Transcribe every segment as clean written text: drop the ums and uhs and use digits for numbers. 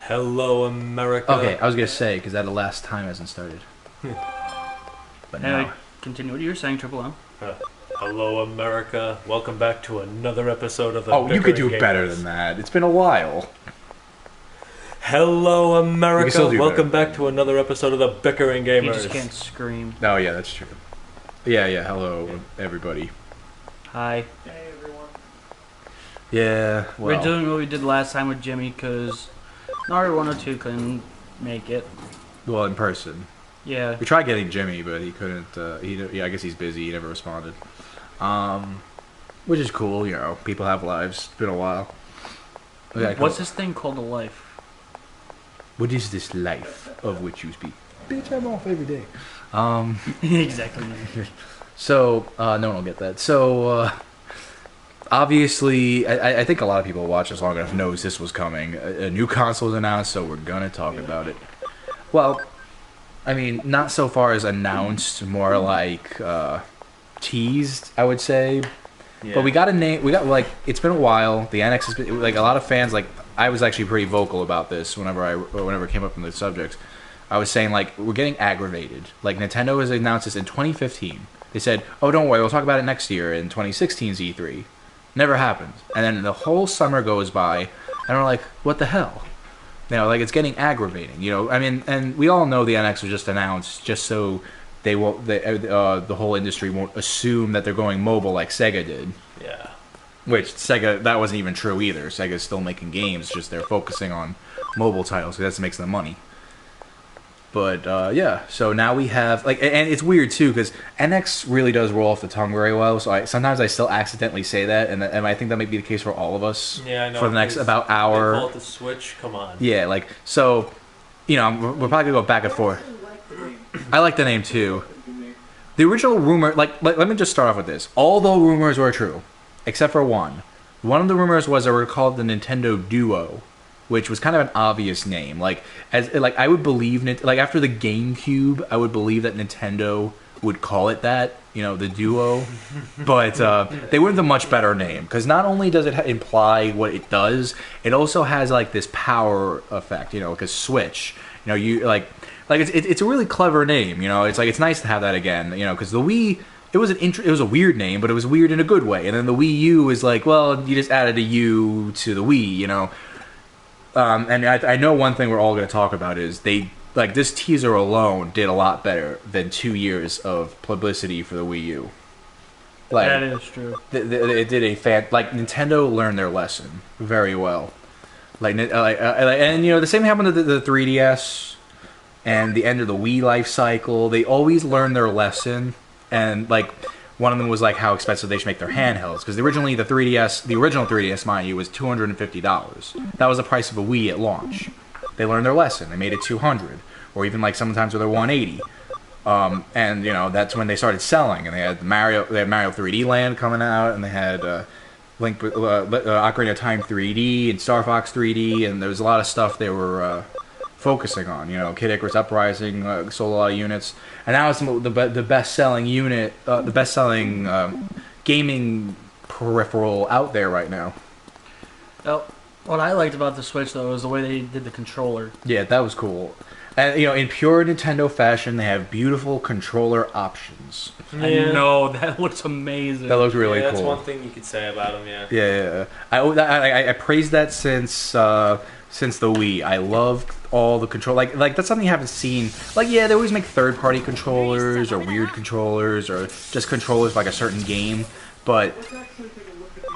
Hello, America. Okay, I was gonna say because that the last time hasn't started. But now, Continue what you were saying, Triple M. Hello, America. Welcome back to another episode of the oh, you could do Bickering better Gamers. than that. It's been a while. Hello, America. still do Welcome better. back to another episode of the Bickering Gamers. You just can't scream. Oh yeah, that's true. Yeah. Hello, everybody. Hi. Hey everyone. Yeah. Well, We're doing what we did last time with Jimmy because Nari 102 couldn't make it. well, in person. Yeah. We tried getting Jimmy, but he couldn't. I guess he's busy. He never responded. Which is cool. You know, people have lives. It's been a while. Okay, What's this thing called a life? What is this life of which you speak? Bitch, I'm off every day. Exactly. So, no one will get that. So, obviously, I think a lot of people who watch us long enough knows this was coming. A new console was announced, so we're gonna talk about it. Well, I mean, not so far as announced, more like teased, I would say. Yeah. But we got a name. We got like it's been a while. The NX has been like a lot of fans. Like I was actually pretty vocal about this whenever it came up in the subject. I was saying like we're getting aggravated. Like Nintendo has announced this in 2015. They said, "Oh, don't worry, we'll talk about it next year in 2016's E3." Never happened. And then the whole summer goes by, and we're like, "What the hell?" You know, like it's getting aggravating. You know, I mean, and we all know the NX was just announced just so they won't the whole industry won't assume that they're going mobile like Sega did. Yeah. Which Sega, that wasn't even true either. Sega's still making games, just they're focusing on mobile titles because that makes them money. But yeah, so now we have like, and it's weird too because NX really does roll off the tongue very well. So sometimes I still accidentally say that, and I think that may be the case for all of us. Yeah, I know. For the next about They hour. call it the Switch. Come on. Yeah, like so, you know, we're probably gonna go back and forth. I like the name too. The original rumor, let me just start off with this. All the rumors were true, except for one. One of the rumors was they were called the Nintendo Duo, which was kind of an obvious name. Like I would believe like after the GameCube, I would believe that Nintendo would call it that, you know, the Duo. But they went with a much better name because not only does it imply what it does, it also has like this power effect, you know, like a Switch. You know, you like it's a really clever name. You know, it's like it's nice to have that again. You know, because the Wii. It was it was a weird name, but it was weird in a good way. And then the Wii U is like, well, you just added a U to the Wii, you know. And I know one thing we're all going to talk about is this teaser alone did a lot better than 2 years of publicity for the Wii U. Like, That is true. it did Nintendo learned their lesson very well. And you know the same happened to the 3DS and the end of the Wii life cycle. They always learn their lesson. And like one of them was like how expensive they should make their handhelds because the original 3DS, mind you, was $250. That was the price of a Wii at launch. They learned their lesson. They made it $200, or even like sometimes they're $180. And you know that's when they started selling. And they had Mario 3D Land coming out, and they had Ocarina of Time 3D and Star Fox 3D, and there was a lot of stuff they were focusing on, you know, Kid Icarus Uprising sold a lot of units, and now it's the best-selling unit, the best-selling gaming peripheral out there right now. Well, what I liked about the Switch though was the way they did the controller. Yeah, that was cool. And you know, in pure Nintendo fashion, they have beautiful controller options. Yeah. I know that looks amazing. That looks really That's cool. one thing you could say about them. Yeah. Yeah. I praised that since the Wii. I loved all the control. Like that's something you haven't seen. Like yeah, they always make third-party controllers or weird controllers or just controllers for like a certain game. But Let's actually take a look at the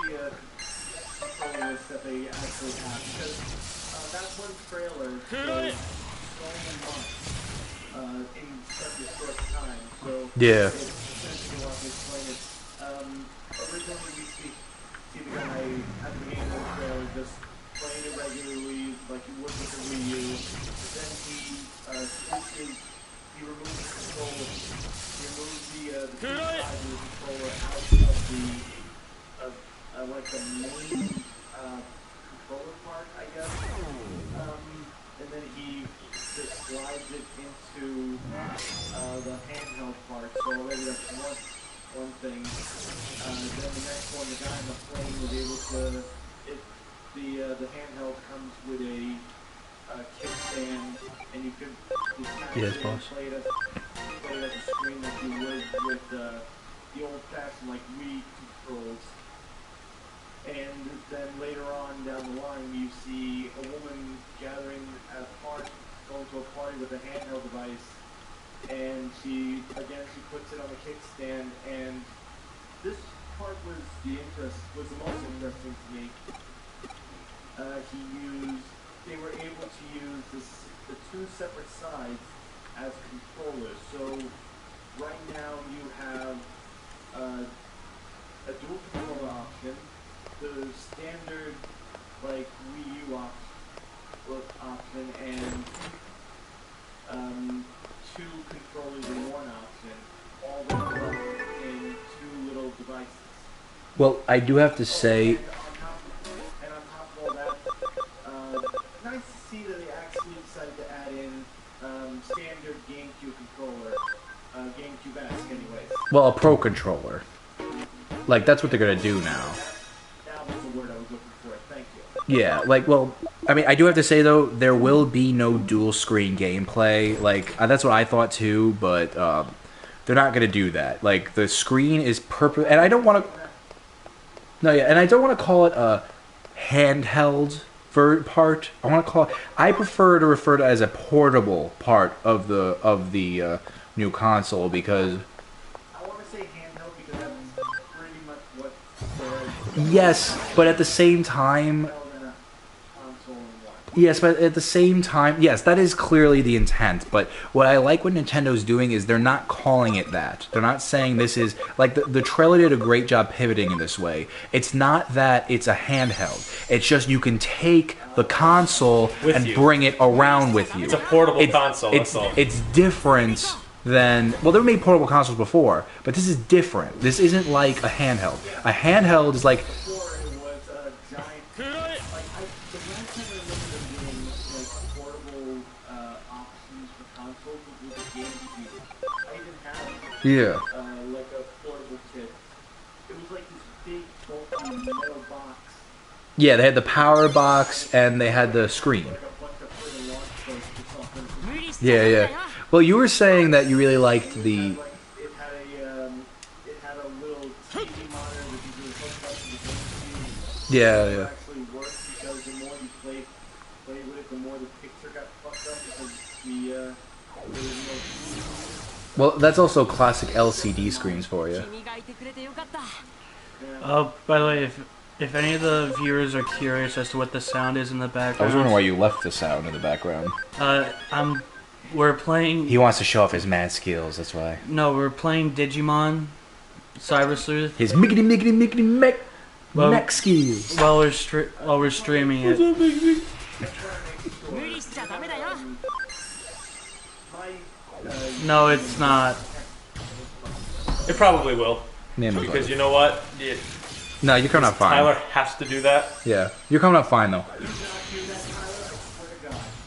control list that they actually have because that one trailer was so much in such a short time. So yeah. it's essentially a lot to explain it. Originally we see the guy at the beginning of the trailer just playing it regularly like you would with the Wii U. But then switches, he removes the controller, he removes the two sides of the controller out of like the main controller part, I guess. And then he just slides it into the handheld part. So already that's one thing. Then the next one, the guy on the plane was able to. The handheld comes with a kickstand, and you could Yes, boss. play it as a screen like you would with the old-fashioned like Wii controls. And then later on down the line, you see a woman gathering at a party, going to a party with a handheld device, and she puts it on the kickstand, and this part was the most interesting to me. They were able to use the two separate sides as controllers. So right now you have a dual controller option, the standard like Wii U option, and two controllers in one option, all that in two little devices. Well, I do have to say, And on top of all that, nice to see that they actually decided to add in standard GameCube controller, GameCube-esque anyways. well, a Pro controller. Like, that's what they're gonna do now. That was the word I was looking for, thank you. Yeah, like, well, I mean, I do have to say, though, there will be no dual-screen gameplay. Like, that's what I thought, too, but they're not gonna do that. Like, the screen is purpose... And I don't want to... No, yeah, and I don't want to call it a handheld part. I want to call it... I prefer to refer to it as a portable part of the new console, because... I want to say handheld because that's pretty much what Yes, but at the same time... than a console in one. Yes, but at the same time, yes, that is clearly the intent. But what I like what Nintendo's doing is they're not calling it that. They're not saying this is... Like, the trailer did a great job pivoting in this way. It's not that it's a handheld. It's just you can take the console With and you. bring it around with you. It's a portable console, It's, that's all. it's different than... Well, they made portable consoles before, but this is different. This isn't like a handheld. A handheld is like... Before it was a giant, the last time I remember them doing like portable options for consoles was with the GameCube. I didn't have Yeah. like a portable kit. It was like this big bulky metal box, Yeah, they had the power box and they had the screen. like a bunch of friggin' launch codes or something. Yeah, yeah. Well, you were saying that you really liked the... Like it had a little TV monitor that you could hook up to the GameCube. Yeah, It yeah. actually worked because the more you played with it, the more the picture got fucked up because there was no. Well, that's also classic LCD screens for you. By the way, if any of the viewers are curious as to what the sound is in the background, I was wondering why you left the sound in the background. we're playing. He wants to show off his mad skills, that's why. No, we're playing Digimon Cyber Sleuth His mickety mech Well- mech skills. while we're streaming it. No, it's not. It probably will. Yeah, no, Because you know what? no, you're coming out fine. Tyler has to do that. Yeah, you're coming out fine though.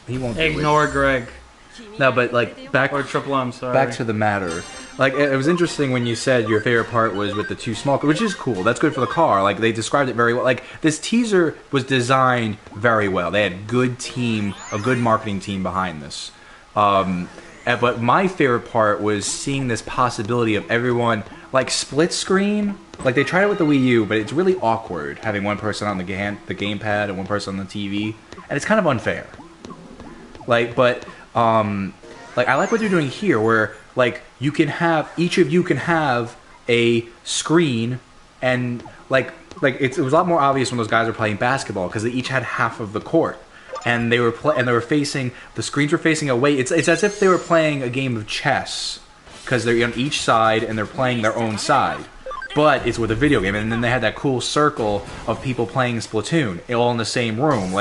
He won't do Ignore Greg it. No, but like back or Triple M. Sorry. back to the matter. Like it was interesting when you said your favorite part was with the two small, which is cool. That's good for the car. Like they described it very well. Like this teaser was designed very well. They had a good marketing team behind this. But my favorite part was seeing this possibility of everyone like split screen. Like they tried it with the Wii U, but it's really awkward having one person on the gamepad and one person on the TV, and it's kind of unfair. Like, but like I like what they're doing here, where like you can have each of you can have a screen, and like it was a lot more obvious when those guys were playing basketball because they each had half of the court. And they were facing the screens were facing away. It's as if they were playing a game of chess because they're on each side and they're playing their own side. But it's with a video game, and then they had that cool circle of people playing Splatoon, all in the same room.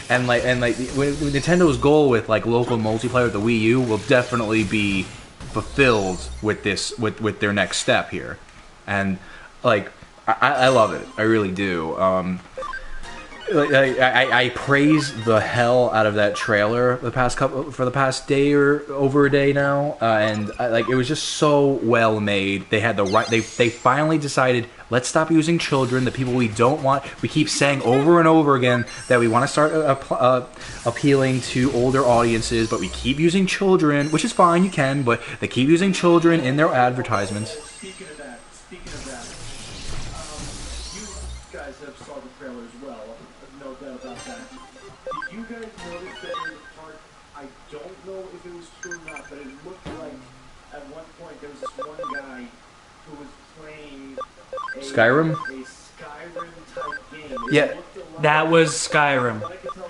Nintendo's goal with like local multiplayer with the Wii U will definitely be fulfilled with this with their next step here, and like I love it. I really do. I praise the hell out of that trailer for the past day or over a day now, and it was just so well made. They had the right. They finally decided, let's stop using children, the people we don't want. We keep saying over and over again that we want to start appealing to older audiences, but we keep using children, which is fine, you can, but they keep using children in their advertisements. Speaking of that, you guys have saw the trailer as well. No doubt about that. Did you guys notice that in the part? I don't know if it was true or not, but it looked like at one point there was this one guy who was playing Skyrim? a Skyrim type game. Yeah. That was Skyrim. What I could tell,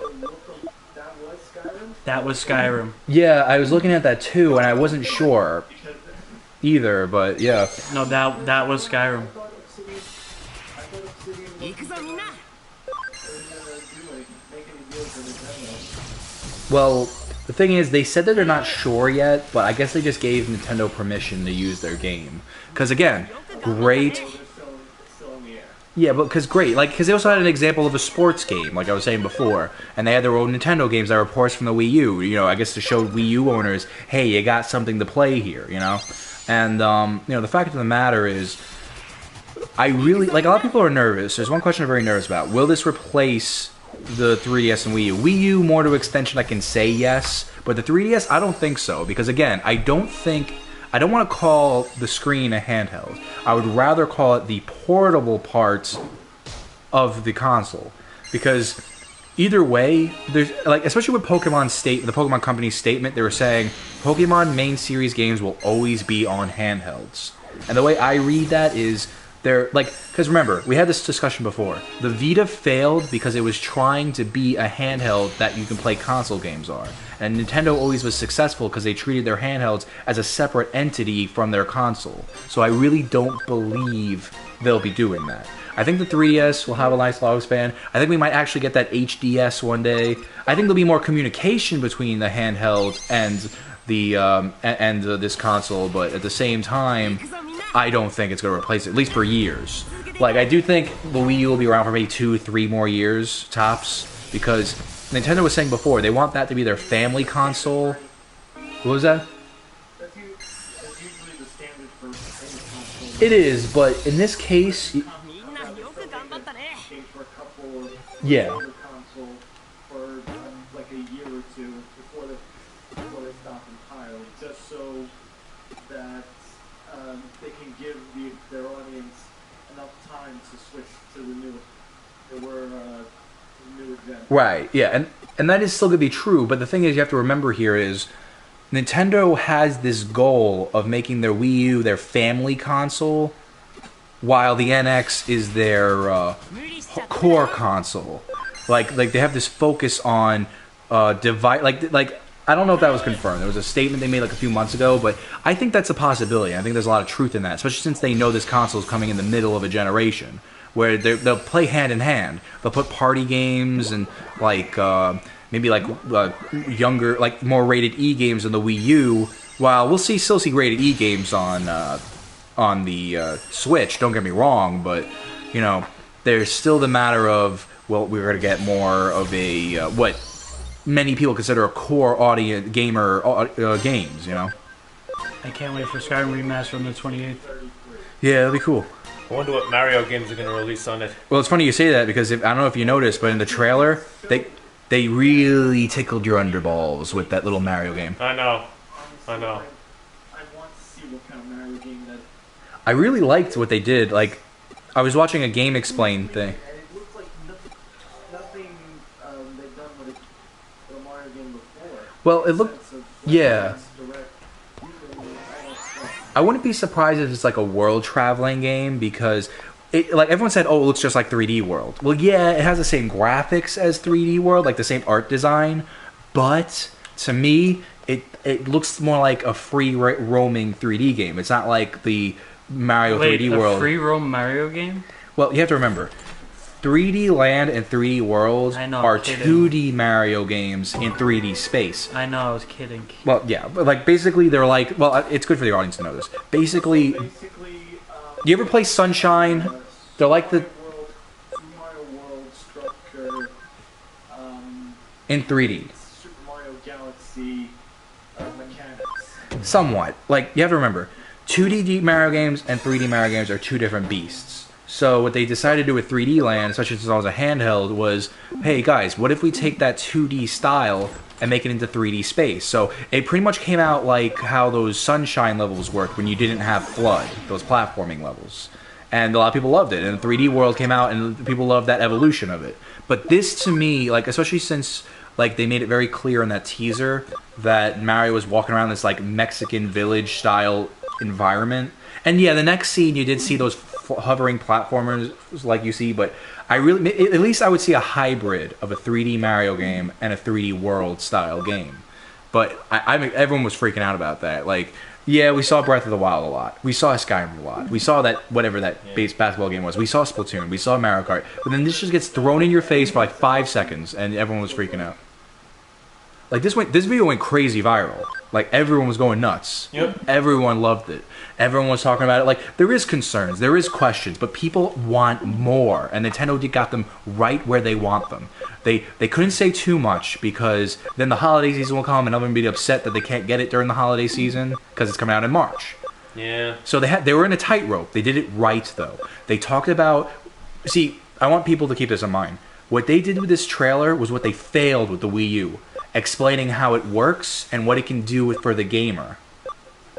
that was Skyrim. That was Skyrim. Yeah, I was looking at that too, and I wasn't sure either, but yeah. No, that was Skyrim. Well, the thing is, they said that they're not sure yet, but I guess they just gave Nintendo permission to use their game. Because again, great. Yeah, but because great, because they also had an example of a sports game, like I was saying before, and they had their own Nintendo games that were ports from the Wii U. You know, I guess to show Wii U owners, hey, you got something to play here. You know, and the fact of the matter is, I really a lot of people are nervous. There's one question I'm very nervous about: will this replace the 3DS and Wii U? Wii U, more to extension, I can say yes, but the 3DS, I don't think so, because again, I don't want to call the screen a handheld. I would rather call it the portable part of the console, because either way, there's especially with the Pokemon Company's statement, they were saying Pokemon main series games will always be on handhelds, and the way I read that is they're because remember, we had this discussion before. The Vita failed because it was trying to be a handheld that you can play console games on. And Nintendo always was successful because they treated their handhelds as a separate entity from their console. So I really don't believe they'll be doing that. I think the 3DS will have a nice log span. I think we might actually get that HDS one day. I think there'll be more communication between the handheld and this console, but at the same time, I don't think it's going to replace it, at least for years. I do think the Wii U will be around for maybe 2-3 more years, tops, because Nintendo was saying before, they want that to be their family console. What was that? That's usually the standard for any console. It is, but in this case, For a couple of yeah. console for a year or two before they stop entirely, just so that they can give their audience enough time to switch to the newer gen. Right, yeah, and that is still going to be true, but the thing is, you have to remember here is, Nintendo has this goal of making their Wii U their family console, while the NX is their core console. They have this focus on device. I don't know if that was confirmed. There was a statement they made a few months ago, but I think that's a possibility. I think there's a lot of truth in that, especially since they know this console is coming in the middle of a generation, where they'll play hand in hand. They'll put party games and maybe younger, more rated E games on the Wii U. While we'll still see rated E games on the Switch. Don't get me wrong, but there's still the matter of, well, we're going to get more of a what many people consider a core audience gamer games. I can't wait for Skyrim Remaster on the 28th. Yeah, it'll be cool. I wonder what Mario games are going to release on it. Well, it's funny you say that, because I don't know if you noticed, but in the trailer, they really tickled your underballs with that little Mario game. I know. I want to see what kind of Mario game that. I really liked what they did. I was watching a Game Explain thing. And it looks like nothing they've done with a Mario game before. Well, it looked, yeah. I wouldn't be surprised if it's a world traveling game, because everyone said, oh, it looks just like 3D World. Well, yeah, it has the same graphics as 3D World, the same art design, but to me, it looks more like a free roaming 3D game. It's not like the Mario 3D World. A free roam Mario game? Well, you have to remember, 3D Land and 3D World are 2D Mario games in 3D space. I know, I was kidding. Well, yeah, but basically they're well, it's good for the audience to know this. Basically, you ever play Sunshine? They're like the... Mario World, structure, In 3D. Super Mario Galaxy mechanics. Somewhat. Like, you have to remember, 2D Mario games and 3D Mario games are two different beasts. So what they decided to do with 3D Land, especially since it was a handheld, was, hey guys, what if we take that 2D style and make it into 3D space? So it pretty much came out like how those Sunshine levels worked when you didn't have FLUDD, those platforming levels. And a lot of people loved it, and the 3D world came out, and people loved that evolution of it. But this, to me, like, especially since like they made it very clear in that teaser that Mario was walking around this like Mexican village style environment. And yeah, the next scene you did see those hovering platformers like you see, but I really, at least I would see a hybrid of a 3D Mario game and a 3D World style game. But I mean, everyone was freaking out about that. Like, yeah, we saw Breath of the Wild a lot. We saw Skyrim a lot. We saw that, whatever that base basketball game was. We saw Splatoon. We saw Mario Kart. But then this just gets thrown in your face for like 5 seconds, and everyone was freaking out. Like, this video went crazy viral. Like, everyone was going nuts. Yep. Everyone loved it. Everyone was talking about it. Like, there is concerns, there is questions, but people want more, and Nintendo got them right where they want them. They couldn't say too much, because then the holiday season will come, and everyone will be upset that they can't get it during the holiday season, because it's coming out in March. Yeah. So they were in a tightrope. They did it right, though. They talked about... See, I want people to keep this in mind. What they did with this trailer was what they failed with the Wii U. Explaining how it works and what it can do for the gamer.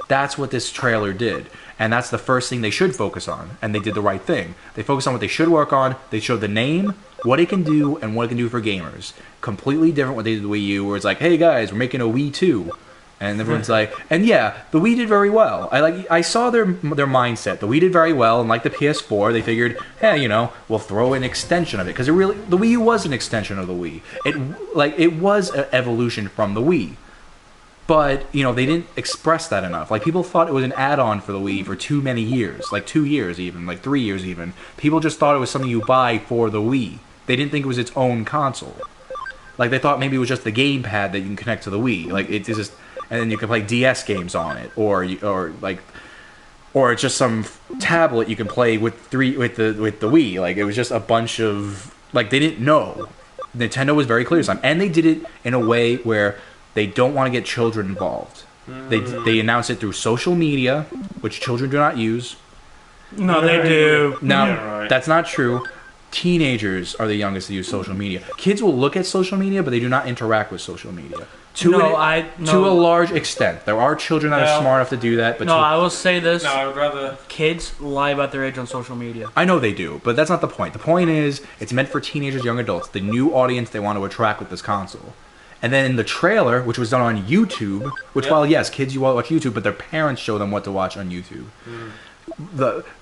That's what this trailer did. And that's the first thing they should focus on. And they did the right thing. They focused on what they should work on. They showed the name, what it can do, and what it can do for gamers. Completely different what they did with the Wii U, where it's like, hey guys, we're making a Wii 2. And everyone's like, and yeah, the Wii did very well. I saw their mindset. The Wii did very well, and like the PS4, they figured, hey, you know, we'll throw an extension of it, because the Wii U was an extension of the Wii. It was an evolution from the Wii, but you know they didn't express that enough. Like, people thought it was an add-on for the Wii for too many years, like 2 years even, like 3 years even. People just thought it was something you buy for the Wii. They didn't think it was its own console. Like, they thought maybe it was just the gamepad that you can connect to the Wii. Like, it's just. And then you can play DS games on it, or it's just some tablet you can play with the Wii. Like, it was just a bunch of, like, they didn't know. Nintendo was very clear this time, and they did it in a way where they don't want to get children involved. They announced it through social media, which children do not use. No, they do. Now, Yeah, right. That's not true. Teenagers are the youngest to use social media. Kids will look at social media, but they do not interact with social media. To a large extent. There are children that are smart enough to do that, but I will say this. No, I would rather... Kids lie about their age on social media. I know they do, but that's not the point. The point is, it's meant for teenagers, young adults, the new audience they want to attract with this console. And then in the trailer, which was done on YouTube, which, while yes, kids you watch YouTube, but their parents show them what to watch on YouTube.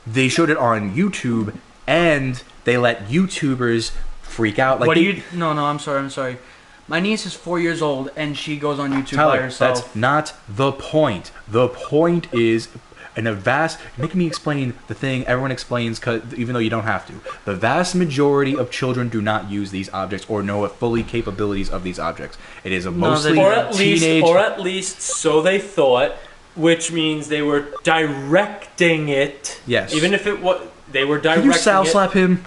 They showed it on YouTube, and they let YouTubers freak out. Like, What do you... No, I'm sorry. My niece is 4 years old, and she goes on YouTube by herself. That's not the point. The point is, in a vast... Making me explain the thing everyone explains, even though you don't have to. The vast majority of children do not use these objects or know fully capabilities of these objects. It is a mostly teenage... Or at least so they thought, which means they were directing it. Yes. Even if it was... They were directing Can you Sal slap him?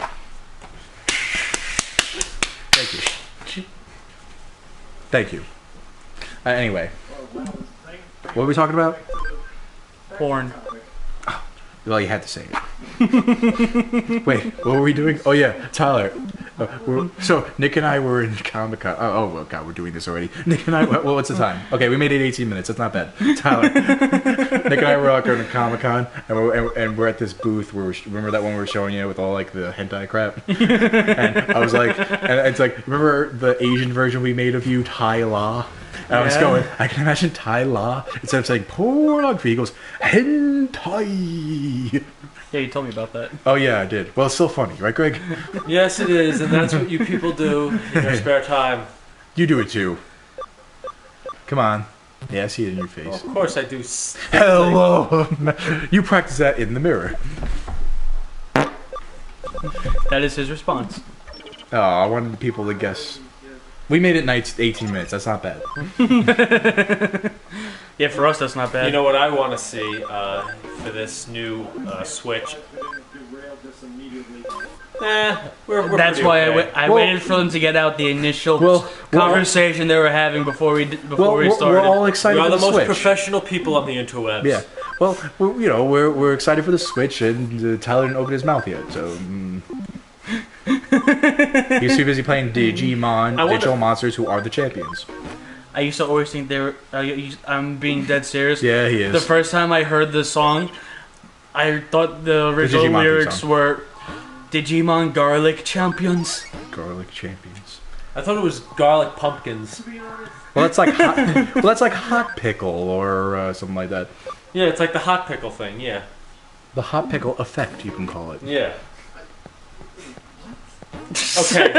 Thank you. Anyway, what were we talking about? Porn. Well, you had to say it. Wait, what were we doing? Oh yeah, Tyler. So Nick and I were in Comic-Con. Oh god, we're doing this already. Nick and I. Well, what's the time? Okay, we made it 18 minutes. That's not bad. Tyler. Nick and I were out going to Comic-Con, and we're at this booth where remember that one we were showing you with all like the hentai crap. And I was like, and it's like, remember the Asian version we made of you, Tai La? And I was going, I can imagine Tai La, instead of saying pornography, he goes, hentai. Yeah, you told me about that. Oh yeah, I did. Well, it's still funny, right, Greg? Yes, it is, and that's what you people do in your spare time. You do it too. Come on. Yeah, I see it in your face. Well, of course I do. Hello. You practice that in the mirror. That is his response. Oh, I wanted people to guess. We made it 18 minutes. That's not bad. Yeah, for us that's not bad. You know what I want to see for this new Switch? we're That's pretty why okay. I waited for them to get out the initial Well, conversation they were having before we we're started. all We excited are for the the most Switch. professional people on the interwebs. Yeah. Well, we're excited for the Switch, and Tyler didn't open his mouth yet, so. He's too busy playing Digimon, digital monsters who are the champions. I used to always think they were. I'm being dead serious. Yeah, he is. The first time I heard the song, I thought the original Digimon lyrics song. were Digimon Garlic Champions. Garlic champions. I thought it was garlic pumpkins. Well, that's like hot pickle or something like that. Yeah, it's like the hot pickle thing. Yeah. The hot pickle effect, you can call it. Yeah. Okay.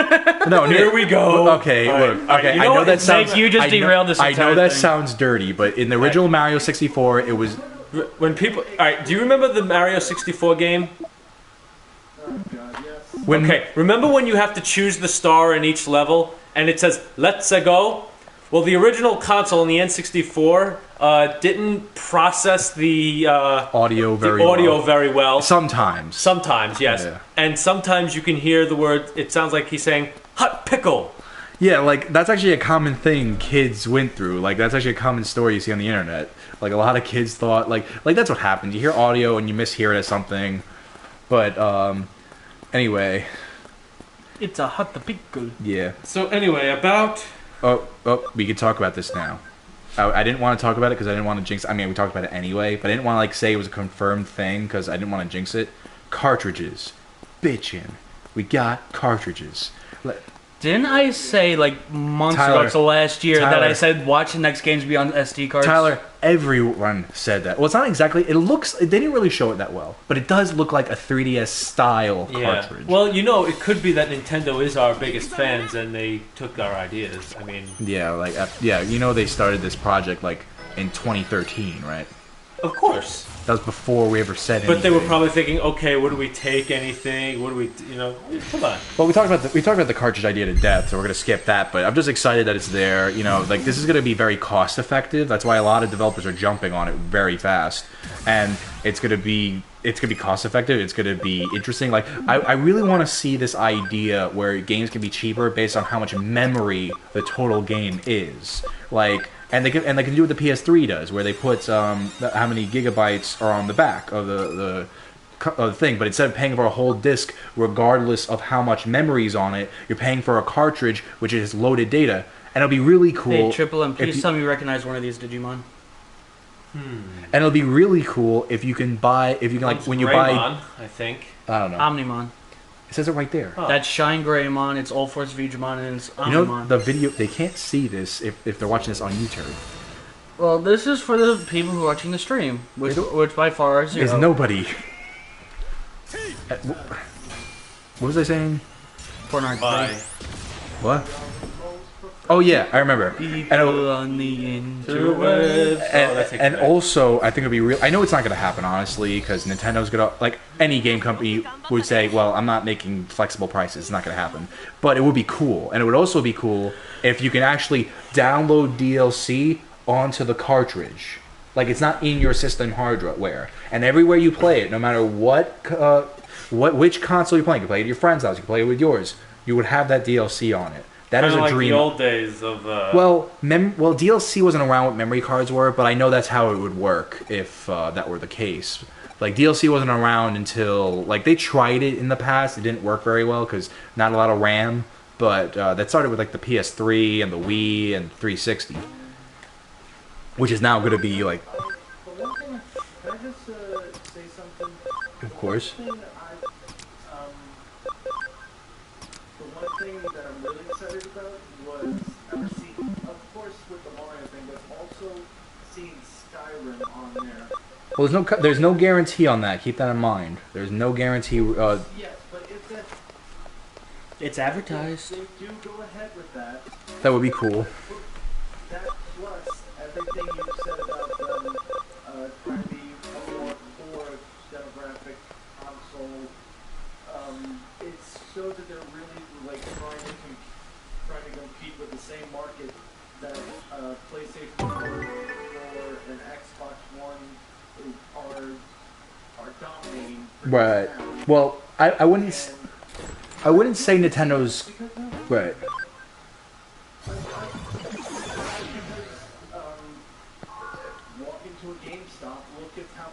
No, Here we go. Okay, All right. look. All right, Okay, you I know know what? that sounds. You just derailed this I entire know that thing. sounds dirty, but in the original Mario 64, it was. When people, all right, do you remember the Mario 64 game? Oh god, yes. When, Okay, remember when you have to choose the star in each level, and it says "Let's go"? Well, the original console in the N64 didn't process the audio very audio well. very well. Sometimes. Sometimes, yes, Yeah. and sometimes you can hear the word. It sounds like he's saying "hot pickle." Yeah, like that's actually a common thing kids went through. Like that's actually a common story you see on the internet. Like a lot of kids thought like that's what happens. You hear audio and you mishear it as something. But anyway, It's a hot pickle. yeah. So anyway, about Oh, we could talk about this now. I didn't want to talk about it because I didn't want to jinx. I mean, we talked about it anyway, but I didn't want to like say it was a confirmed thing because I didn't want to jinx it. Cartridges, bitchin'. We got cartridges. Didn't I say like months Tyler, ago to last year that Tyler. I said watch the next games be on SD cards? Tyler, everyone said that. Well, it's not exactly. It looks. They didn't really show it that well, but it does look like a 3DS style cartridge. Well, you know, it could be that Nintendo is our biggest fans and they took our ideas. I mean, Yeah, like yeah, you know they started this project like in 2013, right? of course. That was before we ever said anything. But they were probably thinking, okay, what do we take? Anything? What do we? You know, come on. Well, we talked about the cartridge idea to death, so we're gonna skip that. But I'm just excited that it's there. You know, like this is gonna be very cost effective. That's why a lot of developers are jumping on it very fast, and it's gonna be cost effective. It's gonna be interesting. Like I really want to see this idea where games can be cheaper based on how much memory the total game is. Like. And they can do what the PS3 does, where they put how many gigabytes are on the back of the thing. But instead of paying for a whole disc, regardless of how much memory is on it, you're paying for a cartridge which is loaded data, and it'll be really cool. Hey, Triple M, if please you- tell me you recognize one of these Digimon. And it'll be really cool if you can like when you buy. Greymon, I think. I don't know. Omnimon. It says it right there. Oh. That's Shine Greymon, it's All Force Vegemon, and it's Omnimon. You know the video. They can't see this if they're watching this on YouTube. Well, this is for the people who are watching the stream, which by far are zero. There's nobody. What was I saying? Fortnite. Bye. What? Oh yeah, I remember. People on the Interwebs. And, Oh, that takes and me back. also, I think it'll be real. I know it's not going to happen, honestly, because Nintendo's gonna like any game company would say, "Well, I'm not making flexible prices. It's not going to happen." But it would be cool, and it would also be cool if you can actually download DLC onto the cartridge. Like it's not in your system hardware, and everywhere you play it, no matter which console you're playing, you can play it at your friend's house, you can play it with yours. You would have that DLC on it. That is Kinda a like dream. the old days of. Well, DLC wasn't around what memory cards were, but I know that's how it would work if that were the case. Like DLC wasn't around until like they tried it in the past. It didn't work very well because not a lot of RAM. But that started with like the PS3 and the Wii and 360, which is now going to be like, But one thing, can I just say something? of course. The one thing that I'm really excited about was seeing, of course, with the Mario thing, but also seeing Skyrim on there. Well, there's no guarantee on that. Keep that in mind. There's no guarantee. Yes, but if that It's advertised. they do go ahead with that, That would be cool. that plus everything you said about them trying to be a more core demographic console, it shows that they're really like trying to compete with the same market that PlayStation 4 and Xbox One are dominating. Right. now. Well, I wouldn't. And I wouldn't say Nintendo's right. Walk into a GameStop, look at how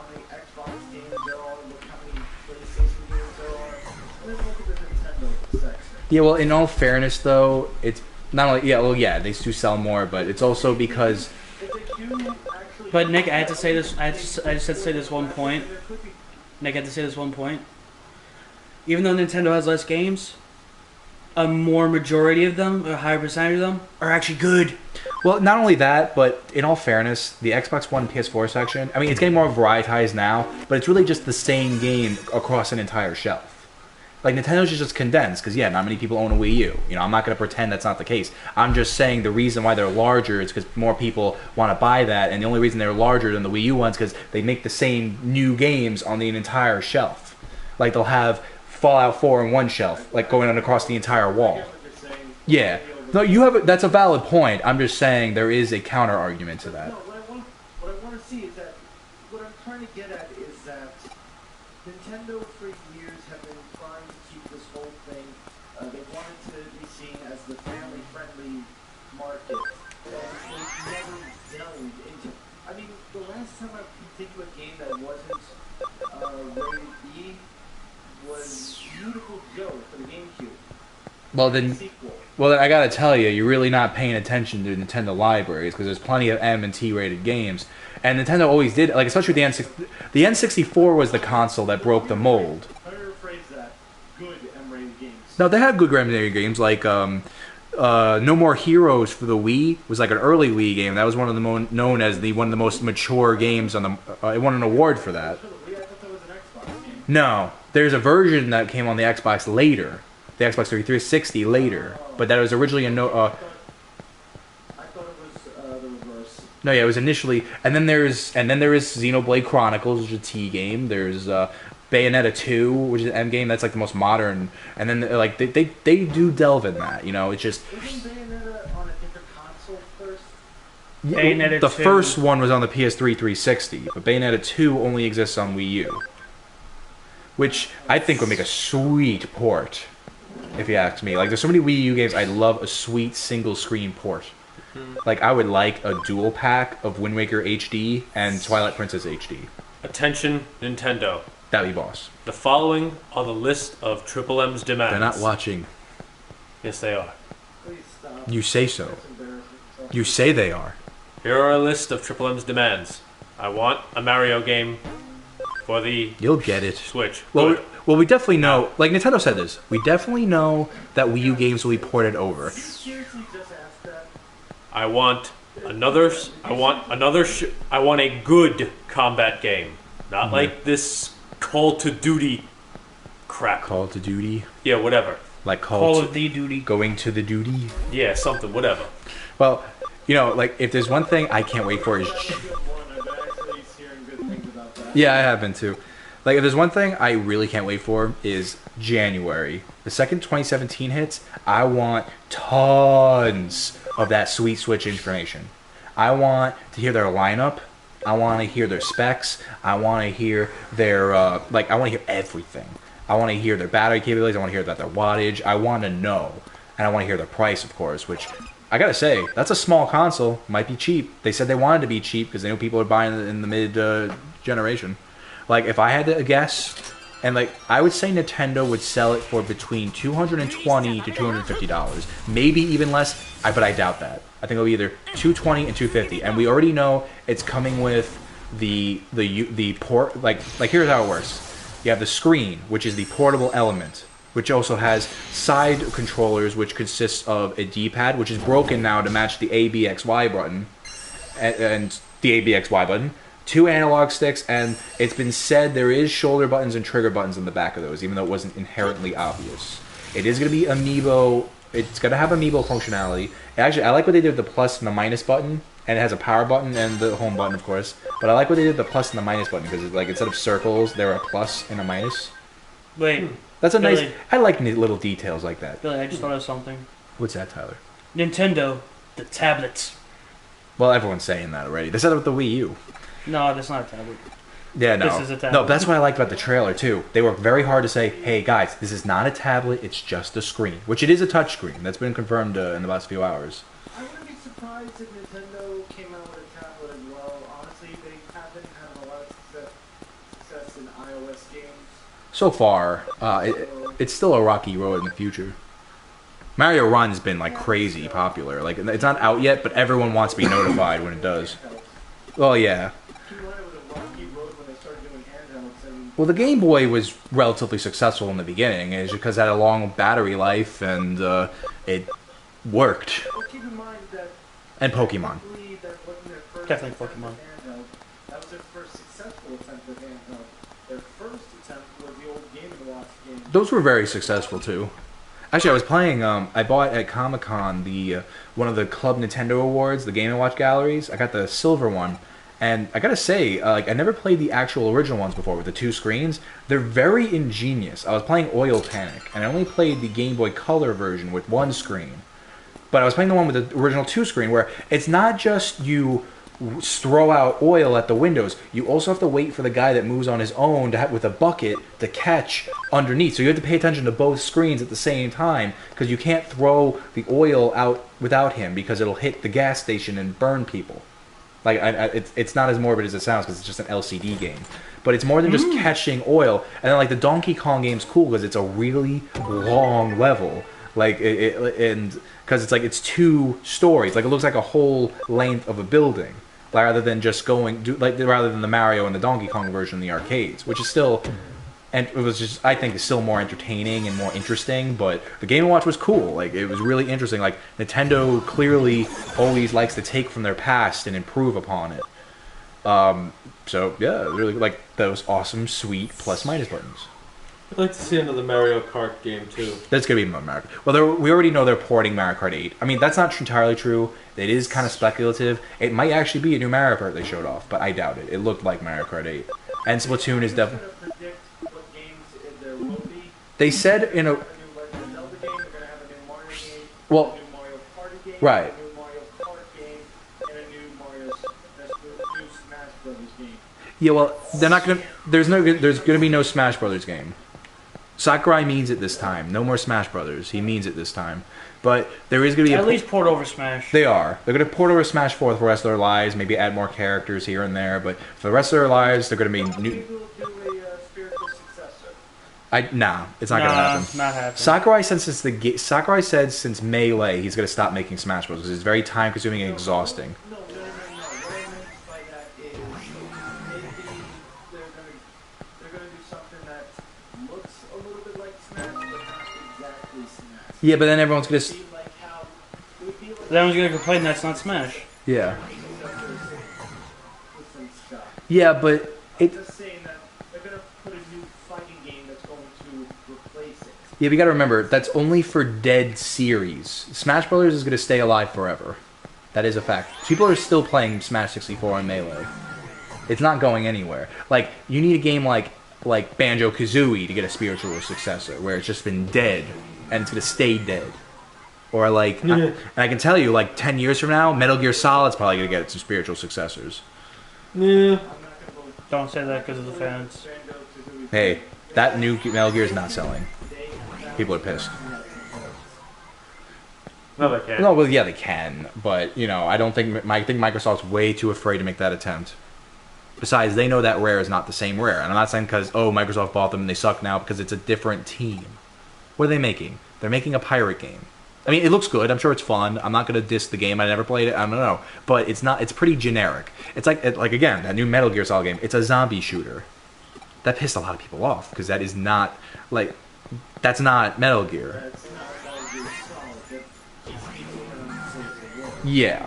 many Xbox games there are, look how many PlayStation games there are, and then look at the Nintendo section. Yeah, well, in all fairness, though, it's not only they do sell more, but it's also because. But Nick, I had to say this. I just had to say this one point. Nick, I had to say this one point. Even though Nintendo has less games, a more majority of them, a higher percentage of them, are actually good. Well, not only that, but in all fairness, the Xbox One and PS4 section, I mean, it's getting more varietized now, but it's really just the same game across an entire shelf. Like, Nintendo's just condensed, because, yeah, not many people own a Wii U. You know, I'm not going to pretend that's not the case. I'm just saying the reason why they're larger is because more people want to buy that, and the only reason they're larger than the Wii U ones is because they make the same new games on the entire shelf. Like, they'll have Fallout 4 on one shelf, like, going on across the entire wall. Yeah. No, that's a valid point. I'm just saying there is a counter-argument to that. No, what I want to see is that, what I'm trying to get at is that Nintendo for years have been trying to keep this whole thing, they wanted to be seen as the family-friendly market, and they've never delved into, I mean, the last time I could think of a game that wasn't rated E was Beautiful Joe for the GameCube. Well, then I gotta tell you, you're really not paying attention to Nintendo libraries, because there's plenty of M and T rated games, and Nintendo always did, like, especially the the N64 was the console that broke the mold. How do you rephrase that? Good M-rated games. No, they had good M-rated games, like No More Heroes for the Wii was like an early Wii game. That was one of the known as one of the most mature games on the. It won an award for that. I thought that was an Xbox game. No, there's a version that came on the Xbox later. The Xbox 360 later, but that was originally a no. I thought it was the reverse. No, yeah, it was initially, and then there is Xenoblade Chronicles, which is a T game. There's Bayonetta 2, which is an M game. That's like the most modern, and then like they do delve in that. You know, it's just. Wasn't Bayonetta on a different console first? Bayonetta the 2. first one was on the PS3 360, but Bayonetta 2 only exists on Wii U, which I think would make a sweet port. If you ask me, like, there's so many Wii U games, I'd love a sweet single screen port. Like, I would like a dual pack of Wind Waker HD and Twilight Princess HD. Attention, Nintendo. That'd be boss. The following are the list of Triple M's demands. They're not watching. Yes, they are. Please stop. You say so. That's embarrassing. You say they are. Here are a list of Triple M's demands. I want a Mario game for the You'll get it. Switch. Well, Good. we definitely know, like Nintendo said this, we definitely know that Wii U games will be ported over. You seriously just asked that? I want a good combat game. Not like this Call to Duty crap. Call to Duty. Yeah, whatever. Like Call of the Duty. Going to the duty. Yeah, something, whatever. Well, you know, like, if there's one thing I can't wait for is... That's a good one. I've been actually hearing good things about that. Yeah, I have been too. Like, if there's one thing I really can't wait for is January. The second 2017 hits, I want tons of that sweet Switch information. I want to hear their lineup. I want to hear their specs. I want to hear their, I want to hear everything. I want to hear their battery capabilities. I want to hear about their wattage. I want to know. And I want to hear their price, of course, which, I gotta say, that's a small console. Might be cheap. They said they wanted to be cheap because they knew people would buy in the mid-generation. Like, if I had to guess, and like, I would say Nintendo would sell it for between $220 to $250. Maybe even less, but I doubt that. I think it'll be either $220 and $250. And we already know it's coming with the port. Like here's how it works. You have the screen, which is the portable element, which also has side controllers, which consists of a D-pad, which is broken now to match the ABXY button, and the ABXY button. 2 analog sticks, and it's been said there is shoulder buttons and trigger buttons in the back of those, even though it wasn't inherently obvious. It is going to be amiibo. It's going to have amiibo functionality. Actually, I like what they did with the plus and the minus button, and it has a power button and the home button, of course. But I like what they did with the plus and the minus button, because like instead of circles, there are a plus and a minus. Wait, That's a Billy. nice. I like neat little details like that. Billy, I just thought of something. What's that, Tyler? Nintendo, the tablets. Well, everyone's saying that already. They said it with the Wii U. No, that's not a tablet. Yeah, no. This is a tablet. No, that's what I liked about the trailer too. They worked very hard to say, "Hey guys, this is not a tablet; it's just a screen," which it is a touch screen. That's been confirmed in the last few hours. I wouldn't be surprised if Nintendo came out with a tablet as well. Honestly, they haven't had a lot of success in iOS games. So far, it's still a rocky road in the future. Mario Run's been like crazy popular. Like it's not out yet, but everyone wants to be notified when it does. Well, yeah. Keep in mind it was a rocky road when they started doing handhelds, and Well, the Game Boy was relatively successful in the beginning, it's because it had a long battery life and it worked. but keep in mind that And Pokemon. I believe that wasn't their first Definitely attempt Pokemon. at handheld. That was their first successful attempt at handheld. Their first attempt was the old Game & Watch game. Those were very successful too. Actually, I was playing. I bought at Comic-Con the one of the Club Nintendo Awards, the Game & Watch galleries. I got the silver one, and I gotta say, like I never played the actual original ones before with the two screens. They're very ingenious. I was playing Oil Panic, and I only played the Game Boy Color version with one screen. But I was playing the one with the original two screen, where it's not just you throw out oil at the windows. You also have to wait for the guy that moves on his own to with a bucket to catch underneath. So you have to pay attention to both screens at the same time because you can't throw the oil out without him because it'll hit the gas station and burn people. Like it's not as morbid as it sounds because it's just an LCD game. But it's more than just catching oil. And then like the Donkey Kong game's cool because it's a really long level. Like and because it's like it's two stories. Like it looks like a whole length of a building. Rather than just rather than the Mario and the Donkey Kong version in the arcades, which is still, and it was just I think is still more entertaining and more interesting. But the Game & Watch was cool. Like it was really interesting. Like Nintendo clearly always likes to take from their past and improve upon it. So yeah, really like those awesome, sweet plus minus buttons. I'd like to see another Mario Kart game too. That's gonna be Mario. Well, we already know they're porting Mario Kart 8. I mean, that's not entirely true. It is kind of speculative. It might actually be a new Mario Kart they showed off, but I doubt it. It looked like Mario Kart 8. And Splatoon is definitely. Predict what games there will be. They said in a They're going to have a new Zelda game. They're going to have a new Mario game. well, A new Mario Party game. right. A new Mario Kart game. And a new Smash Brothers game. Yeah, well, they're not gonna. There's gonna be no Smash Brothers game. Sakurai means it this time. No more Smash Brothers. He means it this time. But there is gonna be At least port over Smash. They are. They're gonna port over Smash 4 for the rest of their lives. Maybe add more characters here and there. But for the rest of their lives, they're gonna be new. Maybe we'll do a spiritual successor. Nah, it's not gonna happen. Not happening. Sakurai said since Melee he's gonna stop making Smash Bros. Because it's very time consuming and exhausting. No. What I meant by that is maybe they're gonna do something that looks a little bit like Smash, but not exactly Smash. Yeah, but then everyone's gonna. It would be like how it would be like Everyone's gonna complain that's not Smash. Yeah. with some stuff. Yeah, but I'm just saying that they're gonna put a new fighting game that's going to replace it. Yeah, we gotta remember, that's only for dead series. Smash Brothers is gonna stay alive forever. That is a fact. People are still playing Smash 64 and Melee. It's not going anywhere. Like, you need a game like Banjo-Kazooie to get a spiritual successor, where it's just been dead, and it's gonna stay dead. Or like, and I can tell you, like 10 years from now, Metal Gear Solid's probably gonna get some spiritual successors. Yeah. I'm not gonna vote Don't say that because of the fans. Banjo-Kazooie. Hey, that new Metal Gear is not selling. People are pissed. No, they can't. No, well, yeah, they can, but you know, I think Microsoft's way too afraid to make that attempt. Besides, they know that Rare is not the same Rare, and I'm not saying because Microsoft bought them and they suck now because it's a different team. What are they making? They're making a pirate game. I mean, it looks good. I'm sure it's fun. I'm not gonna diss the game. I never played it. I don't know, but it's not. It's pretty generic. It's like again that new Metal Gear Solid game. It's a zombie shooter. That pissed a lot of people off because that is not like that's not Metal Gear. That's not Metal Gear Solid. That keeps people around the safe world. Yeah.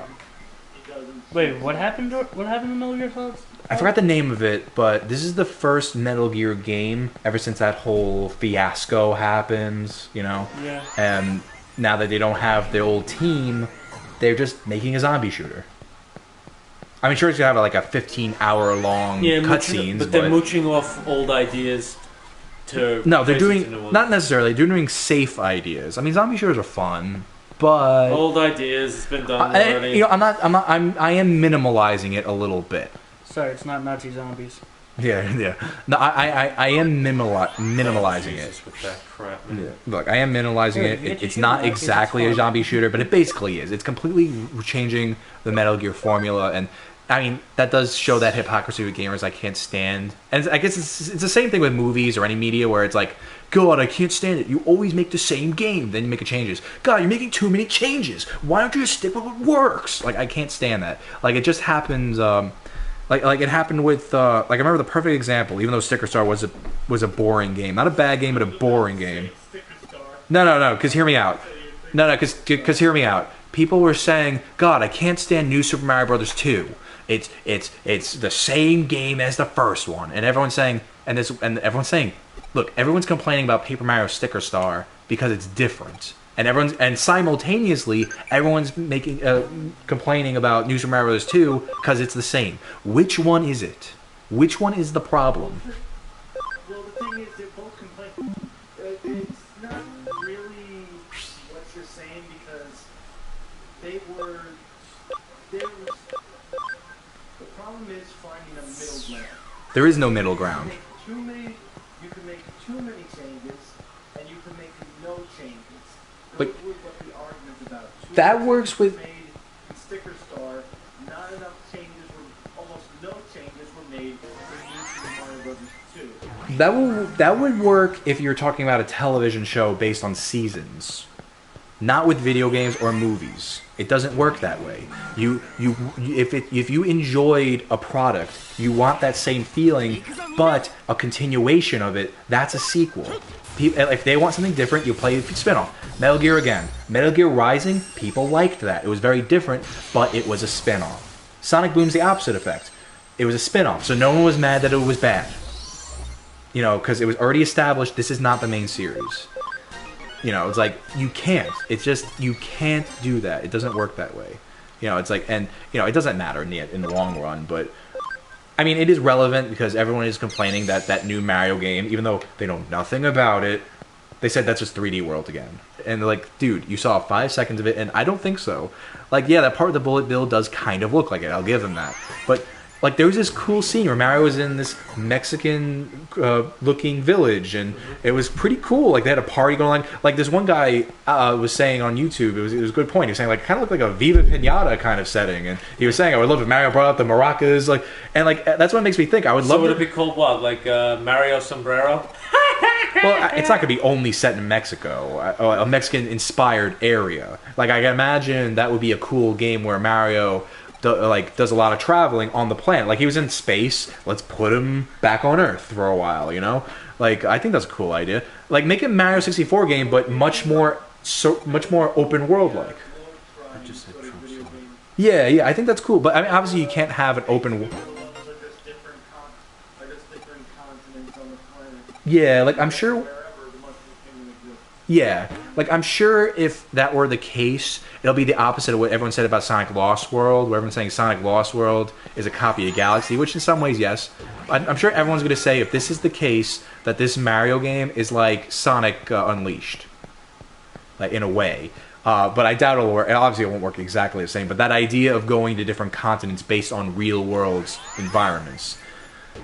It doesn't. Wait, what happened to Metal Gear Solid? I forgot the name of it, but this is the first Metal Gear game ever since that whole fiasco happened, you know? Yeah. And now that they don't have the old team, they're just making a zombie shooter. I mean, sure, it's gonna have like a 15-hour long cutscenes, but they're mooching off old ideas to. no, they're place it to new doing ones. not necessarily. They're doing safe ideas. I mean, zombie shooters are fun, but Old ideas. It's been done already. I am minimalizing it a little bit. Sorry, it's not Nazi zombies. Yeah. No, I am minimalizing it. Jesus, with that crap. Yeah. Look, I am minimalizing it. It's not exactly a zombie shooter, but it basically is. It's completely changing the Metal Gear formula, and I mean that does show that hypocrisy with gamers I can't stand. And I guess it's the same thing with movies or any media where it's like, God, I can't stand it. You always make the same game, then you make changes. God, you're making too many changes. Why don't you just stick with what works? Like I can't stand that. Like it just happens. Like it happened with like I remember the perfect example. Even though Sticker Star was a boring game, not a bad game, but a boring game. No. Because hear me out. No. Because hear me out. People were saying, God, I can't stand New Super Mario Brothers 2. It's the same game as the first one, and everyone's saying, look, everyone's complaining about Paper Mario Sticker Star because it's different. And simultaneously everyone's making complaining about New Super Mario Bros. 2 because it's the same. Which one is it? Which one is the problem? Well, the thing is, they're both complaining. It's not really what you're saying because the problem is finding a middle ground. There is no middle ground. You can make too many changes, and you can make no changes. But Those were what the argument's about. that works with. Made in Sticker Star, not enough changes almost no changes were made for New Super Mario Bros. 2. That would work if you're talking about a television show based on seasons, not with video games or movies. It doesn't work that way. If you enjoyed a product, you want that same feeling, but a continuation of it. That's a sequel. If they want something different, you play a spinoff. Metal Gear again. Metal Gear Rising, people liked that. It was very different, but it was a spinoff. Sonic Boom's the opposite effect. It was a spinoff, so no one was mad that it was bad. You know, because it was already established this is not the main series. You know, it's like, you can't. It's just, you can't do that. It doesn't work that way. You know, it's like, and, you know, it doesn't matter in the long run, but, I mean, it is relevant because everyone is complaining that that new Mario game, even though they know nothing about it, they said that's just 3D World again. And they're like, dude, you saw 5 seconds of it, and I don't think so. Like, yeah, that part of the bullet bill does kind of look like it. I'll give them that. But, like, there was this cool scene where Mario was in this Mexican-looking village, and it was pretty cool. Like, they had a party going on. Like, this one guy was saying on YouTube, it was a good point. He was saying, like, it kind of looked like a Viva Pinata kind of setting. And he was saying, I would love if Mario brought up the maracas. Like, and, like, that's what makes me think. I would love So would it be called what? Like Mario Sombrero? Well, it's not going to be only set in Mexico, a Mexican-inspired area. Like, I can imagine that would be a cool game where Mario does a lot of traveling on the planet. Like, he was in space, let's put him back on Earth for a while, you know? Like, I think that's a cool idea. Like, make it Mario 64 game, but much more open world like. I just said Trump song. Yeah, I think that's cool. But I mean, obviously you can't have an open. Are just different continents on the planet. Yeah, like I'm sure. Wherever the Mushroom Kingdom exists. Yeah, like I'm sure if that were the case, it'll be the opposite of what everyone said about Sonic Lost World, where everyone's saying Sonic Lost World is a copy of Galaxy, which in some ways, yes. I'm sure everyone's going to say, if this is the case, that this Mario game is like Sonic Unleashed, like in a way. But I doubt it'll work. Obviously, it won't work exactly the same. But that idea of going to different continents based on real world environments.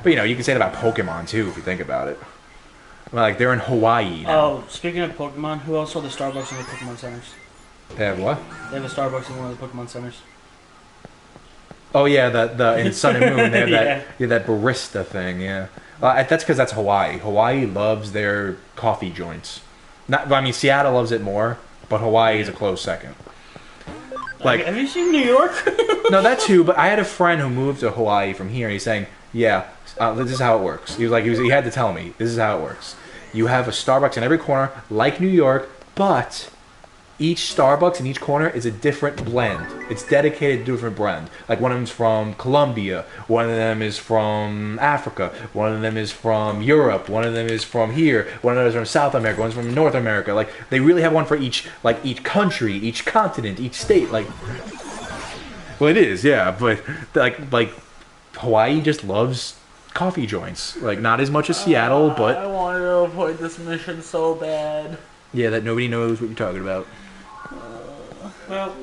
But you know, you can say that about Pokemon too, if you think about it. Like they're in Hawaii now. Oh, speaking of Pokemon, who else sold the Starbucks in the Pokemon centers? They have what? They have a Starbucks in one of the Pokemon centers. Oh yeah, the in Sun and Moon they have Yeah. that barista thing. Yeah, that's because that's Hawaii. Hawaii loves their coffee joints. I mean, Seattle loves it more, but Hawaii is a close second. Like, have you seen New York? no, that too. But I had a friend who moved to Hawaii from here, and he's saying, "Yeah, this is how it works." He had to tell me, "This is how it works. You have a Starbucks in every corner, like New York, but each Starbucks in each corner is a different blend. It's dedicated to a different blend. Like one of them's from Colombia, one of them is from Africa, one of them is from Europe, one of them is from here, one of them is from South America, one's from North America. Like they really have one for each country, each continent, each state. Like, well, it is, yeah, but like Hawaii just loves coffee joints. Like not as much as Seattle, but I wanted to avoid this mission so bad. yeah, that nobody knows what you're talking about. Well,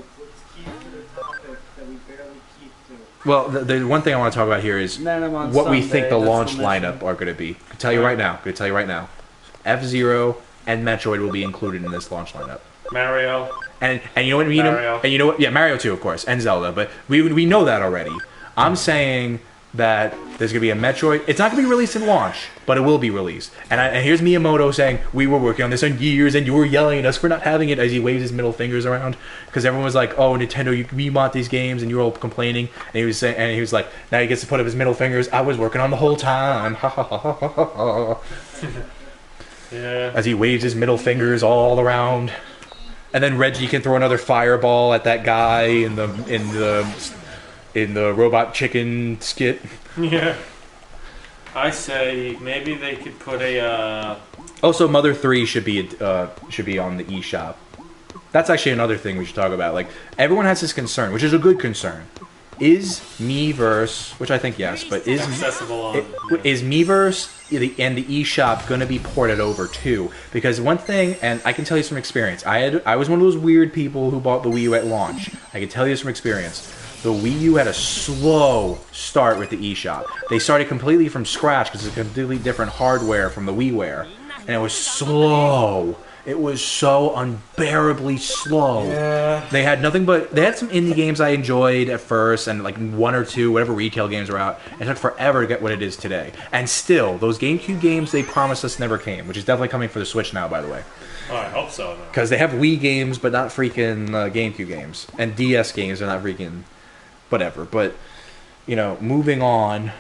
keep to the topic that we barely keep to. Well, the one thing I want to talk about here is Then I'm on what we think Sunday, the that's launch the mission. lineup are going to be. I can tell you right now. F-Zero and Metroid will be included in this launch lineup. Mario. And you know what Mario. and you know what? Yeah, Mario too, of course, and Zelda. But we know that already. I'm saying that there's gonna be a Metroid. It's not gonna be released in launch, but it will be released. And here's Miyamoto saying we were working on this on years, and you were yelling at us for not having it, as he waves his middle fingers around because everyone was like, "Oh, Nintendo, we want these games," and you were all complaining. And he was saying, and he was like, now he gets to put up his middle fingers. I was working on the whole time. Yeah. As he waves his middle fingers all around. And then Reggie can throw another fireball at that guy in the robot chicken skit. Yeah. I say maybe they could put a. Also, Mother 3 should be on the eShop. That's actually another thing we should talk about. Like, everyone has this concern, which is a good concern. Is Miiverse, which I think yes, but is Accessible on. is Miiverse and the eShop going to be ported over too? Because one thing, and I can tell you from experience, I was one of those weird people who bought the Wii U at launch. I can tell you this from experience. The Wii U had a slow start with the eShop. They started completely from scratch because it's completely different hardware from the WiiWare, and it was slow. It was so unbearably slow. Yeah. They had nothing but... They had some indie games I enjoyed at first, and like one or two, whatever retail games were out. It took forever to get what it is today. And still, those GameCube games they promised us never came, which is definitely coming for the Switch now, by the way. Oh, I hope so. Because they have Wii games, but not freaking GameCube games. And DS games are not freaking... whatever. But, you know, moving on...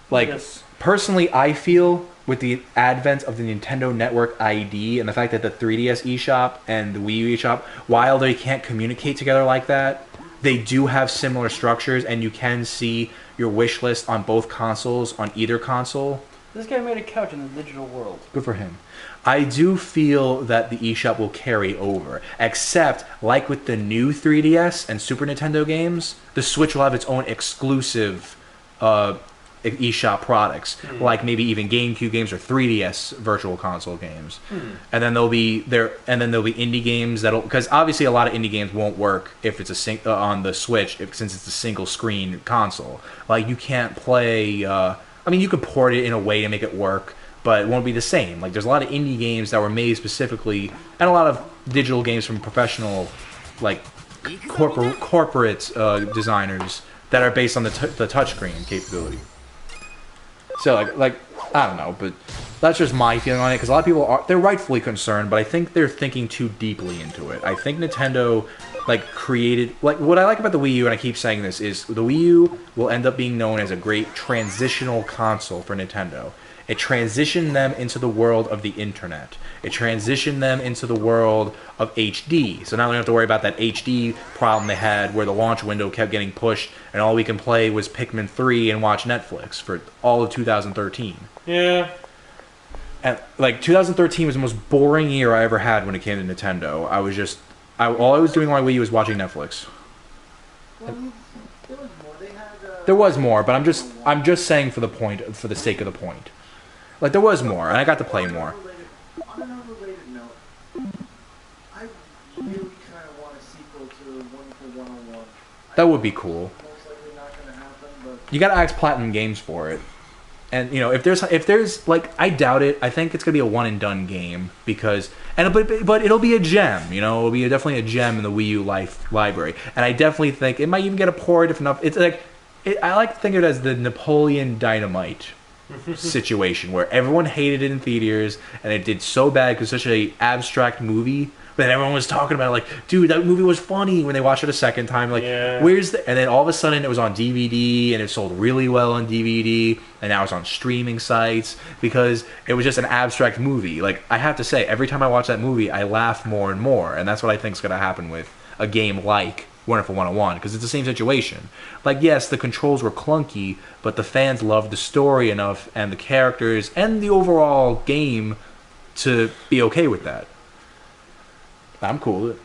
Like, Yes. personally, I feel... with the advent of the Nintendo Network ID and the fact that the 3DS eShop and the Wii U eShop, while they can't communicate together like that, they do have similar structures, and you can see your wish list on both consoles, on either console. This guy made a couch in the digital world. Good for him. I do feel that the eShop will carry over, except, like with the new 3DS and Super Nintendo games, the Switch will have its own exclusive eShop products, like maybe even GameCube games or 3DS Virtual Console games, and then there'll be indie games that'll, because obviously a lot of indie games won't work if it's on the Switch, since it's a single screen console. Like you can't play. I mean, you could port it in a way to make it work, but it won't be the same. Like there's a lot of indie games that were made specifically, and a lot of digital games from professional, like corporate designers that are based on the touchscreen capability. So like I don't know, but that's just my feeling on it. Because a lot of people they're rightfully concerned, but I think they're thinking too deeply into it. I think Nintendo created what I like about the Wii U, and I keep saying this, is the Wii U will end up being known as a great transitional console for Nintendo. It transitioned them into the world of the internet. It transitioned them into the world of HD. So now we don't have to worry about that HD problem they had where the launch window kept getting pushed and all we can play was Pikmin 3 and watch Netflix for all of 2013. Yeah. And 2013 was the most boring year I ever had when it came to Nintendo. All I was doing on my Wii U was watching Netflix. Well, there was more. They had. There was more, but I'm just saying for the sake of the point. Like there was more, and I got to play more. On an unrelated note, I really kind of want a sequel to Wonderful 101. That would be cool. Most likely not going to happen, but You gotta ask Platinum Games for it. And you know, if there's I doubt it. I think it's gonna be a one and done game because but it'll be a gem. You know, it'll be definitely a gem in the Wii U library. And I definitely think it might even get a port if enough. It's I like to think of it as the Napoleon Dynamite situation where everyone hated it in theaters and it did so bad because it's such a abstract movie. But everyone was talking about it like, dude, that movie was funny when they watched it a second time. Like, Yeah. and then all of a sudden it was on DVD and it sold really well on DVD and now it's on streaming sites because it was just an abstract movie. Like, I have to say, every time I watch that movie, I laugh more and more. And that's what I think is going to happen with a game like Wonderful 101 because it's the same situation. Like, yes, the controls were clunky, but the fans loved the story enough and the characters and the overall game to be okay with that. I'm cool with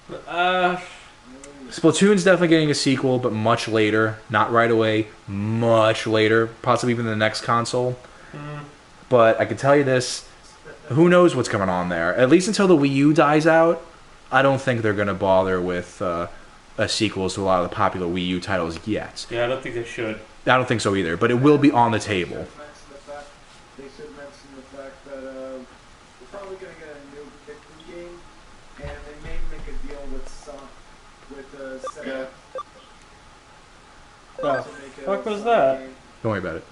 it. Splatoon's definitely getting a sequel, but much later. Not right away. Much later. Possibly even the next console. But I can tell you this. Who knows what's going on there. At least until the Wii U dies out, I don't think they're going to bother with sequels to a lot of the popular Wii U titles yet. Yeah, I don't think they should. I don't think so either, but it will be on the table. They should mention the fact that we're probably going to get a new Bickering game, and they may make a deal with Sega. The fuck was that? Don't worry about it.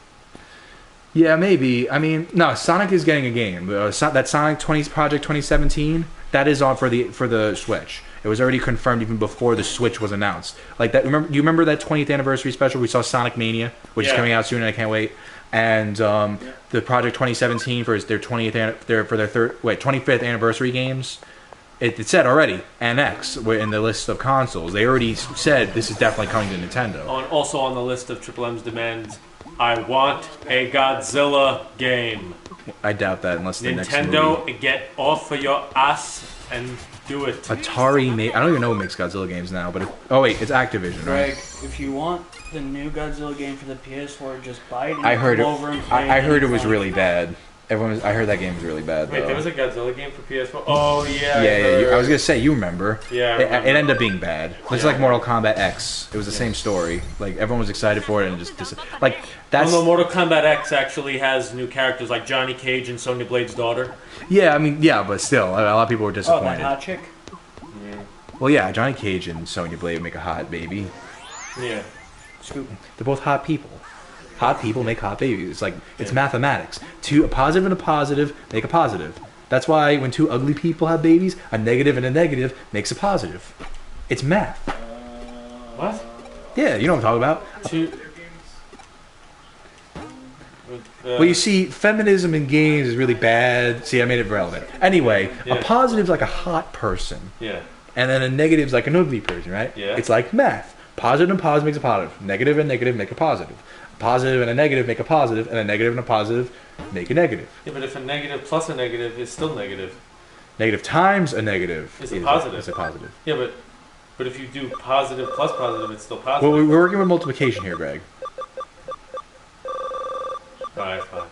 Yeah, maybe. I mean, no, Sonic is getting a game. That Sonic Project 2017, that is on for the Switch. It was already confirmed even before the Switch was announced. Like that. You remember that 20th anniversary special? We saw Sonic Mania, which is coming out soon, and I can't wait. And the Project 2017 for their 25th anniversary games. It said already NX in the list of consoles. They already said this is definitely coming to Nintendo. And also on the list of Triple M's demands, I want a Godzilla game. I doubt that unless the next movie. Nintendo, get off of your ass and do it. Atari I don't even know who makes Godzilla games now, but it's Activision, Greg, right? if you want the new Godzilla game for the PS4, just buy it. And I heard come it. over and play I heard it was fine. really bad. I heard that game was really bad. Wait, though. there was a Godzilla game for PS4? Oh, yeah. Yeah. I was gonna say, you remember? Yeah, I It remember. ended up being bad. It's like Mortal Kombat X. It was the same story. Like everyone was excited for it, and just like that's. Although Mortal Kombat X actually has new characters like Johnny Cage and Sonya Blade's daughter. Yeah, I mean, yeah, but still, a lot of people were Oh, that disappointed. hot chick? Well, yeah, Johnny Cage and Sonya Blade make a hot baby. Yeah. Scoop. They're both hot people. Hot people make hot babies. It's like it's mathematics. A positive and a positive make a positive. That's why when two ugly people have babies, a negative and a negative makes a positive. It's math. What? Yeah, you know what I'm talking about. Two. Well, you see, feminism in games is really bad. See, I made it relevant. Anyway, Yeah. a positive is like a hot person, Yeah. and then a negative is like an ugly person, right? Yeah. It's like math. Positive and positive makes a positive. Negative and negative make a positive. Positive and a negative make a positive, and a negative and a positive make a negative. Yeah, but if a negative plus a negative is still negative. Negative times a negative It's a positive. is a positive. Yeah, but if you do positive plus positive, it's still positive. Well, we're working with multiplication here, Greg. Alright, fine.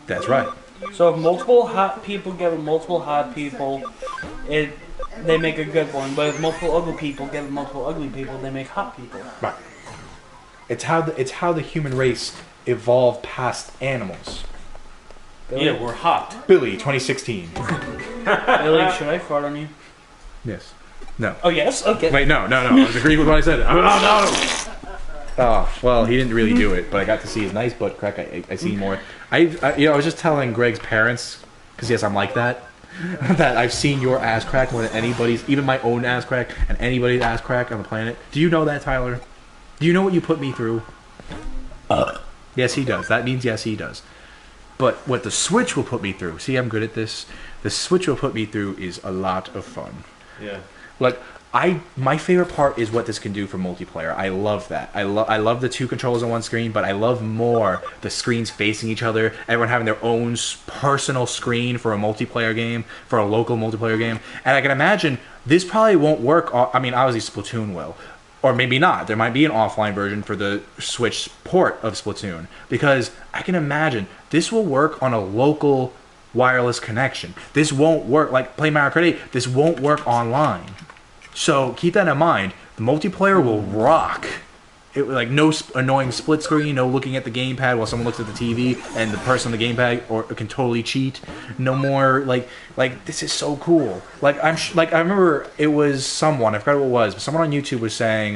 That's right. So if multiple hot people get with multiple hot people, they make a good one. But if multiple ugly people get with multiple ugly people, they make hot people. Right. It's how the human race evolved past animals. Yeah, we're hot. Billy, 2016. Billy, should I fart on you? Yes. No. Oh yes. Okay. Wait, no. I was agreeing with what I said. Oh, no. Oh, well, he didn't really do it, but I got to see his nice butt crack. I see more. I was just telling Greg's parents, because yes, I'm like that, that I've seen your ass crack more than anybody's, even my own ass crack, and anybody's ass crack on the planet. Do you know that, Tyler? Do you know what you put me through? Yes, he does. That means yes, he does. But what the Switch will put me through, see, I'm good at this. The Switch will put me through is a lot of fun. Yeah. Like, my favorite part is what this can do for multiplayer. I love that. I love the two controllers on one screen, but I love more the screens facing each other, everyone having their own personal screen for a multiplayer game, for a local multiplayer game. And I can imagine this probably won't work. I mean, obviously Splatoon will. Or maybe not. There might be an offline version for the Switch port of Splatoon. Because I can imagine this will work on a local wireless connection. This won't work, like play Mario Kart 8, this won't work online. So keep that in mind. The multiplayer will rock. Like no annoying split screen, no looking at the gamepad while someone looks at the TV, and the person on the gamepad can totally cheat. No more like this is so cool. Like I remember it was someone, I forgot who it was, but someone on YouTube was saying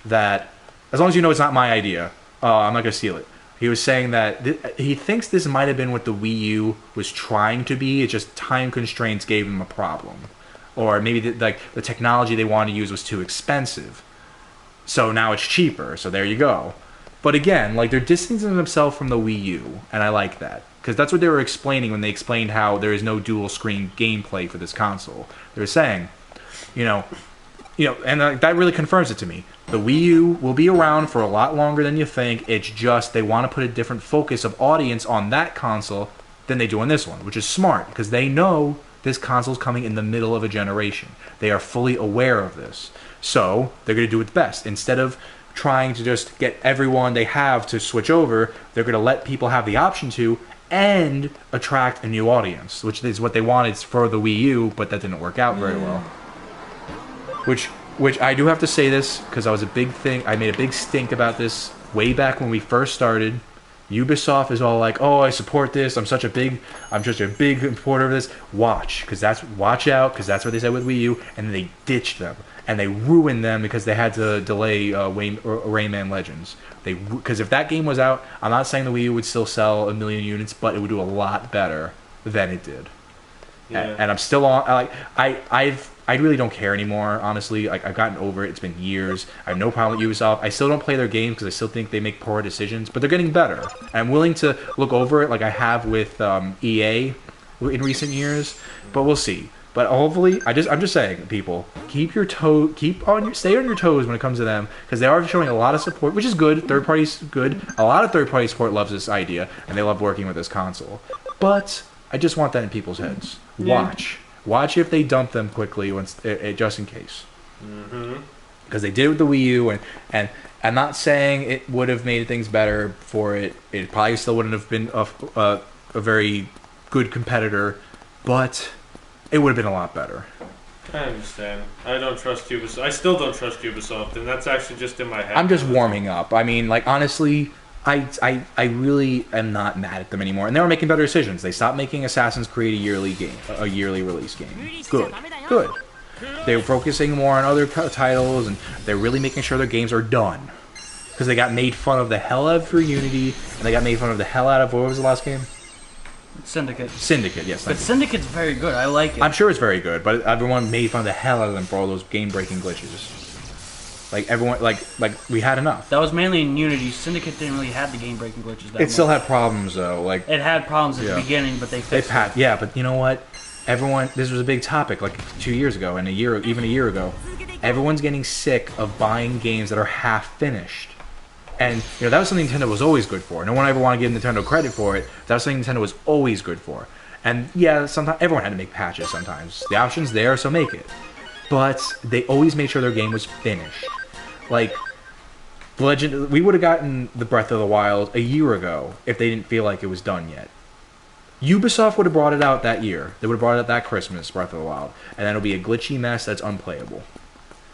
that as long as you know it's not my idea, I'm not gonna steal it. He was saying that he thinks this might have been what the Wii U was trying to be. It's just time constraints gave him a problem. Or maybe the technology they wanted to use was too expensive. So now it's cheaper, so there you go. But again, like they're distancing themselves from the Wii U, and I like that. Because that's what they were explaining when they explained how there is no dual screen gameplay for this console. They were saying, and that really confirms it to me. The Wii U will be around for a lot longer than you think. It's just they want to put a different focus of audience on that console than they do on this one, which is smart, because they know this console's coming in the middle of a generation. They are fully aware of this. So they're going to do its best. Instead of trying to just get everyone they have to switch over, they're going to let people have the option to and attract a new audience, which is what they wanted for the Wii U, but that didn't work out very well. Which which I do have to say this because I made a big stink about this way back when we first started. Ubisoft is all like, "Oh, I support this. I'm such a big supporter of this." Watch out, because that's what they said with Wii U, and they ditched them and they ruined them because they had to delay Rayman Legends. Because if that game was out, I'm not saying the Wii U would still sell 1 million units, but it would do a lot better than it did. Yeah. And I'm still on. I really don't care anymore, honestly. Like, I've gotten over it. It's been years. I have no problem with Ubisoft. I still don't play their games because I still think they make poor decisions, but they're getting better. And I'm willing to look over it like I have with EA in recent years, but we'll see. But hopefully, I'm just saying, people, stay on your toes when it comes to them, because they are showing a lot of support, which is good. Third party's good. A lot of third party support loves this idea, and they love working with this console. But I just want that in people's heads. Yeah. Watch if they dump them quickly, just in case. Because they did it with the Wii U, and I'm not saying it would have made things better for it. It probably still wouldn't have been a very good competitor, but it would have been a lot better. I understand. I don't trust Ubisoft. I still don't trust Ubisoft, and that's actually just in my head. I'm just warming up. I mean, like, honestly, I really am not mad at them anymore. And they were making better decisions. They stopped making Assassin's Creed a yearly release game. Good. They're focusing more on other titles, and they're really making sure their games are done. Because they got made fun of the hell out of for Unity, and they got made fun of the hell out of, what was the last game? Syndicate. Yes. But Syndicate's very good. I like it. I'm sure it's very good, but everyone made fun of the hell out of them for all those game-breaking glitches. Like, everyone, like we had enough. That was mainly in Unity. Syndicate didn't really have the game-breaking glitches that It much. still had problems, though. Like, It had problems at the beginning, but they fixed it. yeah, but you know what? This was a big topic like 2 years ago and even a year ago. Everyone's getting sick of buying games that are half finished. And, that was something Nintendo was always good for. No one ever wanted to give Nintendo credit for it. That was something Nintendo was always good for. And, yeah, sometimes everyone had to make patches sometimes. The option's there, so make it. But they always made sure their game was finished. Like, we would have gotten the Breath of the Wild a year ago if they didn't feel like it was done yet. Ubisoft would have brought it out that year. They would have brought it out that Christmas, Breath of the Wild. And then it'll be a glitchy mess that's unplayable.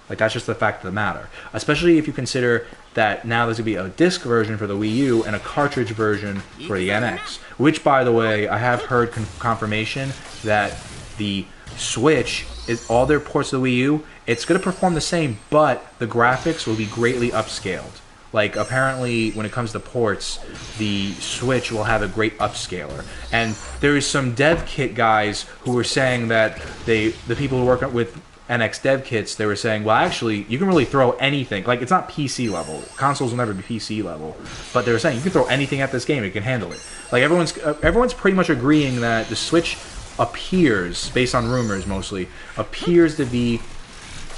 Like, that's just the fact of the matter. Especially if you consider that now there's going to be a disc version for the Wii U and a cartridge version for the NX. Which, by the way, I have heard confirmation that the Switch, is all their ports of the Wii U, it's going to perform the same, but the graphics will be greatly upscaled. Like, apparently, when it comes to ports, the Switch will have a great upscaler. And there is some dev kit guys who were saying that the people who work with NX dev kits, they were saying, well, actually, you can really throw anything. Like, it's not PC level. Consoles will never be PC level. But they were saying, you can throw anything at this game, it can handle it. Like, everyone's pretty much agreeing that the Switch appears, based on rumors mostly, appears to be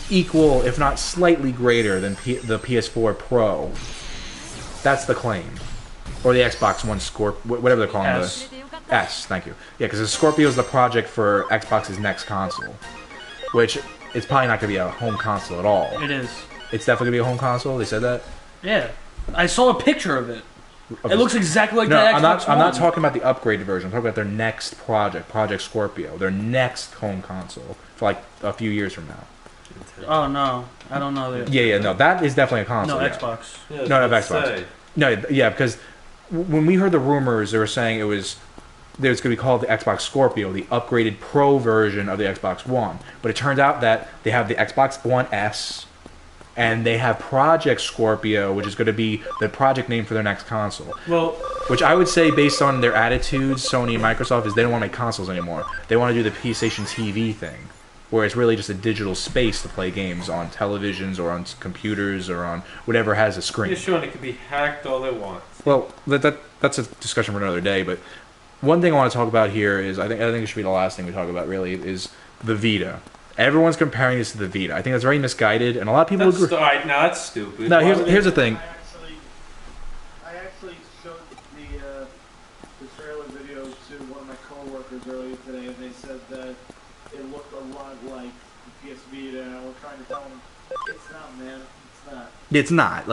equal, if not slightly greater than the PS4 Pro. That's the claim. Or the Xbox One Scorpio, whatever they're calling it. S, thank you. Yeah, because the Scorpio is the project for Xbox's next console. Which, it's probably not going to be a home console at all. It is. It's definitely going to be a home console? They said that? Yeah. I saw a picture of it. It looks exactly like the Xbox One. I'm not talking about the upgraded version. I'm talking about their next project, Project Scorpio. Their next home console for like a few years from now. Oh, no. I don't know that. Yeah, no. That is definitely a console. No, yeah. Xbox. Yeah, No, Xbox. No, yeah, because when we heard the rumors, they were saying it was going to be called the Xbox Scorpio, the upgraded Pro version of the Xbox One. But it turned out that they have the Xbox One S, and they have Project Scorpio, which is going to be the project name for their next console. Well, which I would say, based on their attitudes, Sony and Microsoft, is they don't want to make consoles anymore. They want to do the PlayStation TV thing, where it's really just a digital space to play games on televisions or on computers or on whatever has a screen. yeah, sure, and it can be hacked all they want. Well, that's a discussion for another day, but one thing I want to talk about here is, I think it should be the last thing we talk about, really, is the Vita. Everyone's comparing this to the Vita. I think that's very misguided, and a lot of people agree. Alright, now that's stupid. No, here's the thing. I actually showed the trailer video to one of my coworkers earlier today, and they said that it looked a lot like the PS Vita, and I was trying to tell them, it's not, man. It's not. It's not.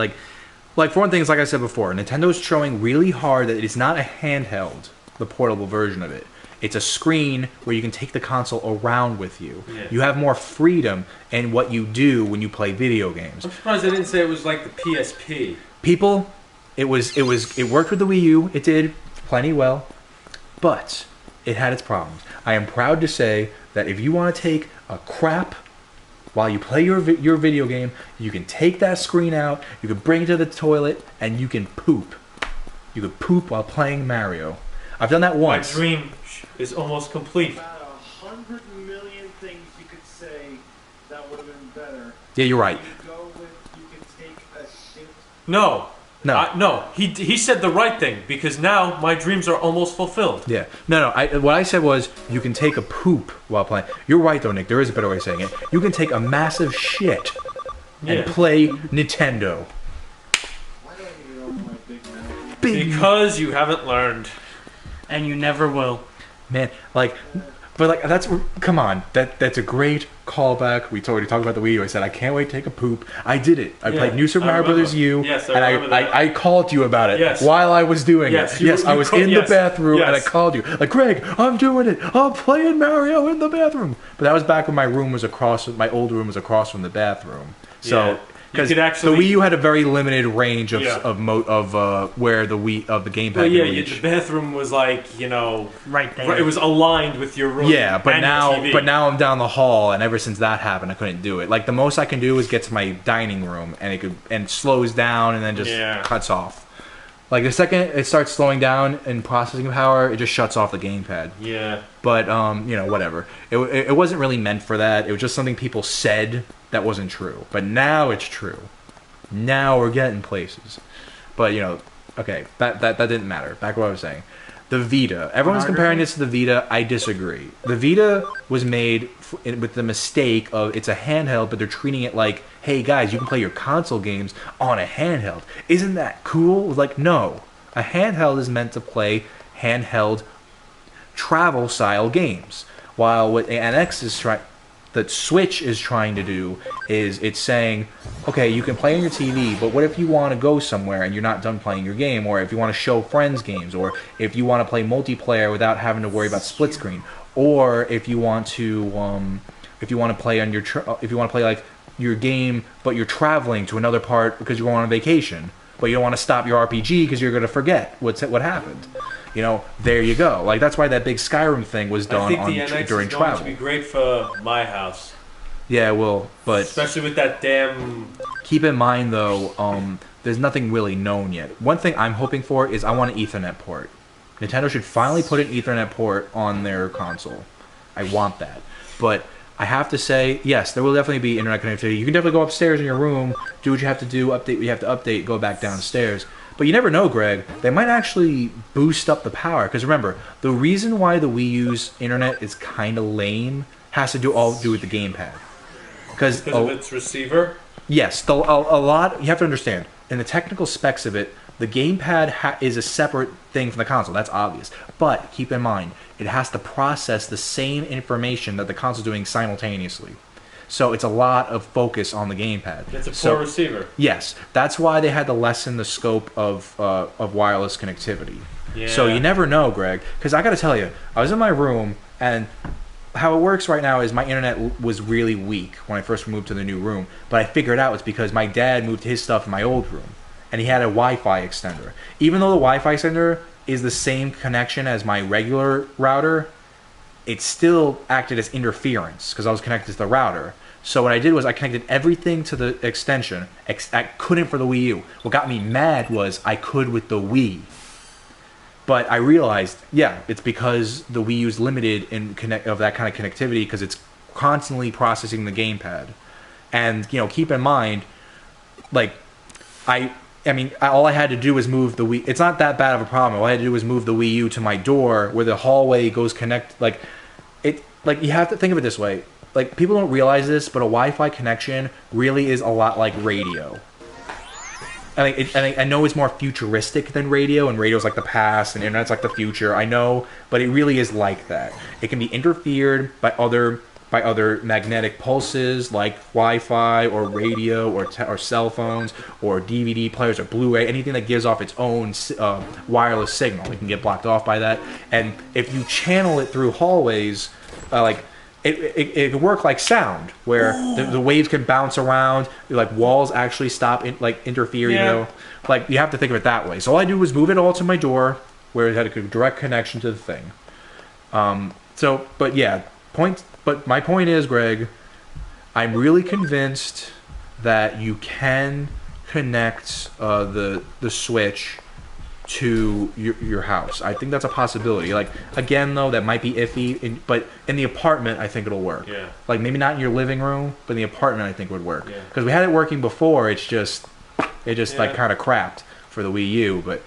Like for one thing, like I said before, Nintendo's showing really hard that it's not a handheld, the portable version of it. It's a screen where you can take the console around with you. Yeah. You have more freedom in what you do when you play video games. I'm surprised they didn't say it was like the PSP. People, it worked with the Wii U. It did plenty well, but it had its problems. I am proud to say that if you want to take a crap while you play your video game, you can take that screen out, you can bring it to the toilet, and you can poop. You can poop while playing Mario. I've done that My once. dream is almost complete. About 100 million things you could say that would have been better. Yeah, you're right. You go with, you could take a shit. No. No. No. He said the right thing because now my dreams are almost fulfilled. Yeah. No. What I said was you can take a poop while playing. You're right, though, Nick. There is a better way of saying it. You can take a massive shit and Yeah. play Nintendo. Why don't you know my big mouth? Because you haven't learned. And you never will. Man, like, but like that's come on. That's a great callback. We already talked about the Wii U. I said I can't wait to take a poop. I did it. I Yeah, played New Super I Mario remember. Brothers U, Yes, I and remember that. I called you about it Yes. while I was doing Yes, it. you- Yes, I you was called- in yes, the bathroom and I yes. called you. Like, Greg, I'm doing it. I'm playing Mario in the bathroom. But that was back when my room was across. My old room was across from the bathroom. Yeah. So. You Because could the actually- Wii U had a very limited range of Yeah. where the gamepad Well, could yeah, reach. the bathroom was like, Right there. it was aligned with your room. Yeah, but and your now, TV. I'm down the hall, and ever since that happened, I couldn't do it. Like the most I can do is get to my dining room, and it slows down, and then just Yeah. cuts off. Like the second it starts slowing down in processing power, it just shuts off the gamepad. Yeah. But whatever. It wasn't really meant for that. It was just something people said that wasn't true. But now it's true. Now we're getting places. But okay, that didn't matter. Back to what I was saying. The Vita. Everyone's comparing this to the Vita. I disagree. The Vita was made with the mistake of it's a handheld, but they're treating it like, hey guys, you can play your console games on a handheld. Isn't that cool? Like, no. A handheld is meant to play handheld travel style games. While what the Switch is trying to do is it's saying, okay, you can play on your TV, but what if you want to go somewhere and you're not done playing your game, or if you want to show friends games, or if you want to play multiplayer without having to worry about split screen, or if you want to play on if you want to play like your game, but you're traveling to another part because you're going on vacation, but you don't want to stop your RPG because you're going to forget what happened. There you go. Like that's why that big Skyrim thing was I done think the NX during is going travel. to be great for my house. Yeah, well, but Especially with that damn... keep in mind though, there's nothing really known yet. One thing I'm hoping for is I want an Ethernet port. Nintendo should finally put an Ethernet port on their console. I want that. But I have to say, yes, there will definitely be internet connectivity. You can definitely go upstairs in your room, do what you have to do, update what you have to update, go back downstairs. But you never know, Greg. They might actually boost up the power. Because remember, the reason why the Wii U's internet is kind of lame has to do with the gamepad. Because of its receiver? Yes, a lot. You have to understand, in the technical specs of it, the gamepad is a separate thing from the console. That's obvious. But keep in mind, it has to process the same information that the console's doing simultaneously. So it's a lot of focus on the gamepad. It's a poor receiver. Yes, that's why they had to lessen the scope of wireless connectivity. Yeah. So you never know, Greg. Because I got to tell you, I was in my room, and how it works right now is my internet was really weak when I first moved to the new room. But I figured out it's because my dad moved his stuff in my old room, and he had a Wi-Fi extender. Even though the Wi-Fi extender is the same connection as my regular router, it still acted as interference because I was connected to the router. So what I did was I connected everything to the extension. I couldn't for the Wii U. What got me mad was I could with the Wii. But I realized, yeah, it's because the Wii U is limited of that kind of connectivity because it's constantly processing the gamepad. And, keep in mind, like, all I had to do was move the Wii. It's not that bad of a problem. All I had to do was move the Wii U to my door where the hallway goes connect. Like, you have to think of it this way. Like, people don't realize this, but a Wi-Fi connection really is a lot like radio. I know it's more futuristic than radio, and radio's like the past, and internet's like the future. I know, but it really is like that. It can be interfered by other by other magnetic pulses like Wi-Fi or radio or cell phones or DVD players or Blu-ray, anything that gives off its own wireless signal. It can get blocked off by that. And if you channel it through hallways, like it can work like sound, where the waves can bounce around, like walls actually stop, interfere. Yeah. You know, like you have to think of it that way. So all I do was move it all to my door, where it had a direct connection to the thing. But my point is, Greg, I'm really convinced that you can connect the Switch to your house. I think that's a possibility. Like, again, though, that might be iffy. But in the apartment, I think it'll work. Yeah. Like, maybe not in your living room, but in the apartment, I think it would work. Yeah. Because we had it working before. It just like kind of crapped for the Wii U, but.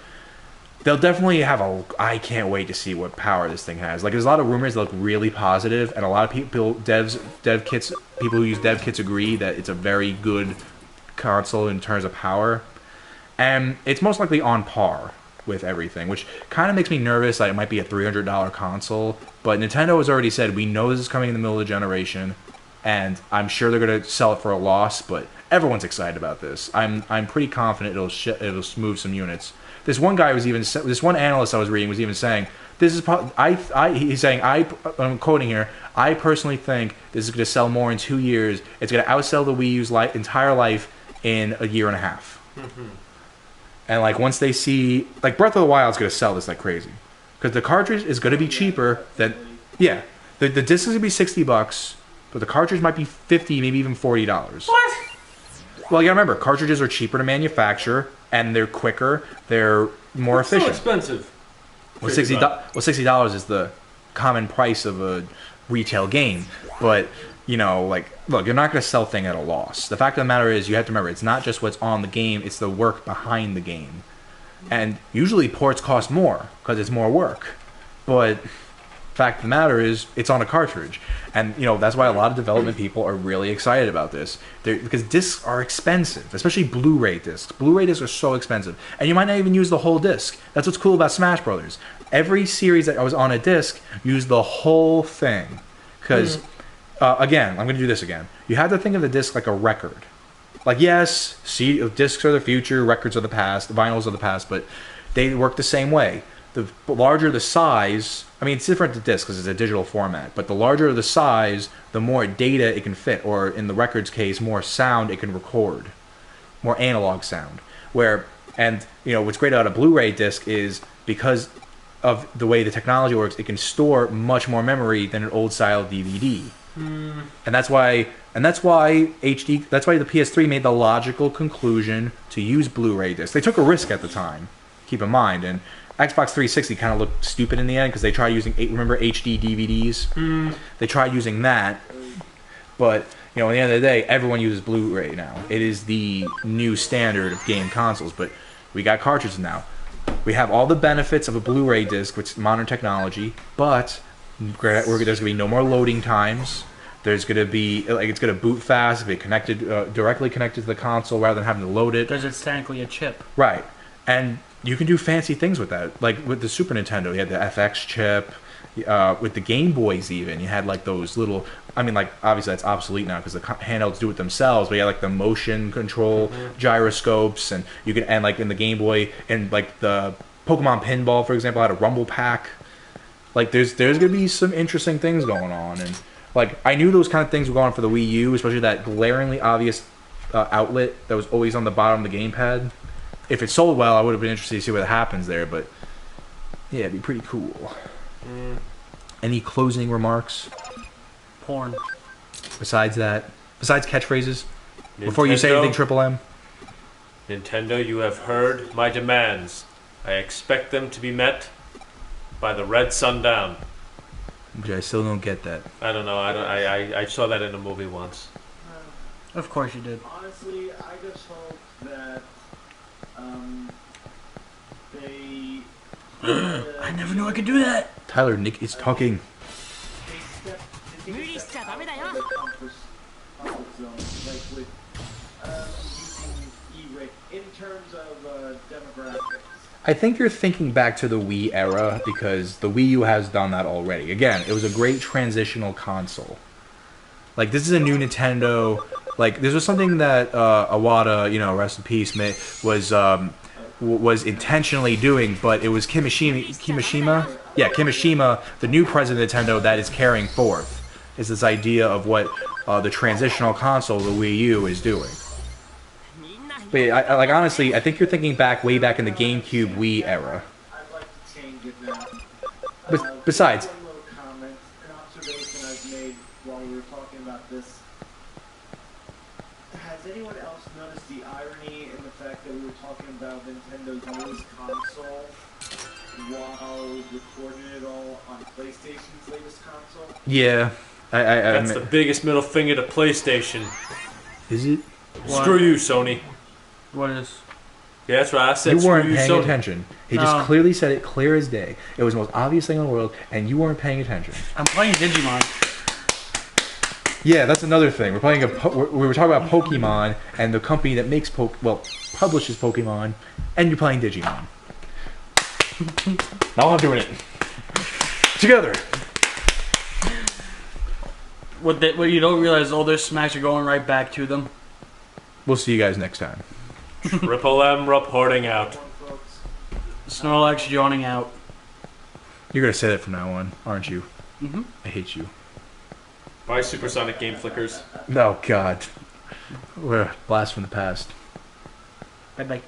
They'll definitely have I can't wait to see what power this thing has. Like, there's a lot of rumors that look really positive, and a lot of people, people who use dev kits agree that it's a very good console in terms of power. And it's most likely on par with everything, which kind of makes me nervous that it might be a $300 console. But Nintendo has already said, we know this is coming in the middle of the generation, and I'm sure they're going to sell it for a loss, but everyone's excited about this. I'm pretty confident it'll move some units. This one guy this one analyst I was reading was even saying, this is probably, he's saying, I'm quoting here, I personally think this is going to sell more in 2 years. It's going to outsell the Wii U's entire life in a year and a half. Mm-hmm. And like once they see, like Breath of the Wild is going to sell this like crazy. Because the cartridge is going to be cheaper than, the disc is going to be $60, but the cartridge might be $50, maybe even $40. What? Well, you gotta remember, cartridges are cheaper to manufacture, and they're quicker, they're more efficient. So expensive. Well, $60 is the common price of a retail game. But, look, you're not going to sell thing at a loss. The fact of the matter is, you have to remember, it's not just what's on the game, it's the work behind the game. And usually ports cost more, because it's more work. But fact of the matter is, it's on a cartridge. And, that's why a lot of development people are really excited about this. Because discs are expensive, especially Blu-ray discs. Blu-ray discs are so expensive. And you might not even use the whole disc. That's what's cool about Smash Brothers. Every series that was on a disc used the whole thing. Because, again, I'm going to do this again. You have to think of the disc like a record. Like, yes, discs are the future, records are the past, vinyls are the past, but they work the same way. The larger the size, it's different to disc because it's a digital format, but the larger the size, the more data it can fit, or in the record's case, more sound it can record, more analog sound. What's great about a Blu-ray disc is because of the way the technology works, it can store much more memory than an old-style DVD. And that's why the PS3 made the logical conclusion to use Blu-ray discs. They took a risk at the time, keep in mind, and Xbox 360 kind of looked stupid in the end because they tried using, remember HD DVDs? They tried using that, but at the end of the day, everyone uses Blu-ray now. It is the new standard of game consoles, but we got cartridges now. We have all the benefits of a Blu-ray disc, which is modern technology, but there's going to be no more loading times. There's going to be, it's going to boot fast, be directly connected to the console rather than having to load it. Because it's technically a chip. Right. And you can do fancy things with that. Like with the Super Nintendo, you had the FX chip. With the Game Boys even, you had those little, obviously that's obsolete now because the handhelds do it themselves, but you had the motion control gyroscopes, and you can, and in the Game Boy, and the Pokemon Pinball, for example, had a rumble pack. There's going to be some interesting things going on, and I knew those kind of things were going on for the Wii U, especially that glaringly obvious outlet that was always on the bottom of the gamepad. If it sold well, I would have been interested to see what happens there, but yeah, it'd be pretty cool. Any closing remarks? Porn. Besides catchphrases? Before you say anything, Triple M? Nintendo, you have heard my demands. I expect them to be met by the red sundown. I still don't get that. I don't know. I saw that in a movie once. Of course you did. Honestly, I just hope that they. I never knew I could do that. Tyler, Nick is talking. They step into the comfort zone, with using E-Ray in terms of demographics. I think you're thinking back to the Wii era because the Wii U has done that already. Again, it was a great transitional console. Like this is a new Nintendo. Like this was something that Iwata, rest in peace, was intentionally doing, but it was Kimishima. Yeah, Kimishima, the new president of Nintendo, that is carrying forth. Is this idea of what the transitional console, the Wii U, is doing. But like honestly, I think you're thinking way back in the GameCube Wii era. I'd like to change it now. But besides, One little comment, an observation I've made while we were talking about this. Has anyone else noticed the irony in the fact that we were talking about Nintendo's newest console while recording it all on PlayStation's latest console? yeah, That's the biggest middle finger to PlayStation. Is it? What? Screw you, Sony. What is? Yeah, that's right. I said You screw weren't you, paying Sony. attention. He No. just clearly said it, clear as day. It was the most obvious thing in the world, and you weren't paying attention. I'm playing Digimon. Yeah, that's another thing. We were talking about Pokemon and the company that makes publishes Pokemon, and you're playing Digimon. Now I'm doing it together. What you don't realize, all their smacks are going right back to them. We'll see you guys next time. Triple M reporting out. One, folks. Snorlax yawning out. You're gonna say that from now on, aren't you? Mm-hmm. I hate you. Bye, Supersonic Game Flickers. Oh God, we're a blast from the past. Bye bye.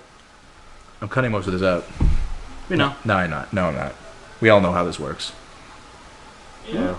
I'm cutting most of this out. We know. No, I'm not. No, I'm not. We all know how this works. Yeah.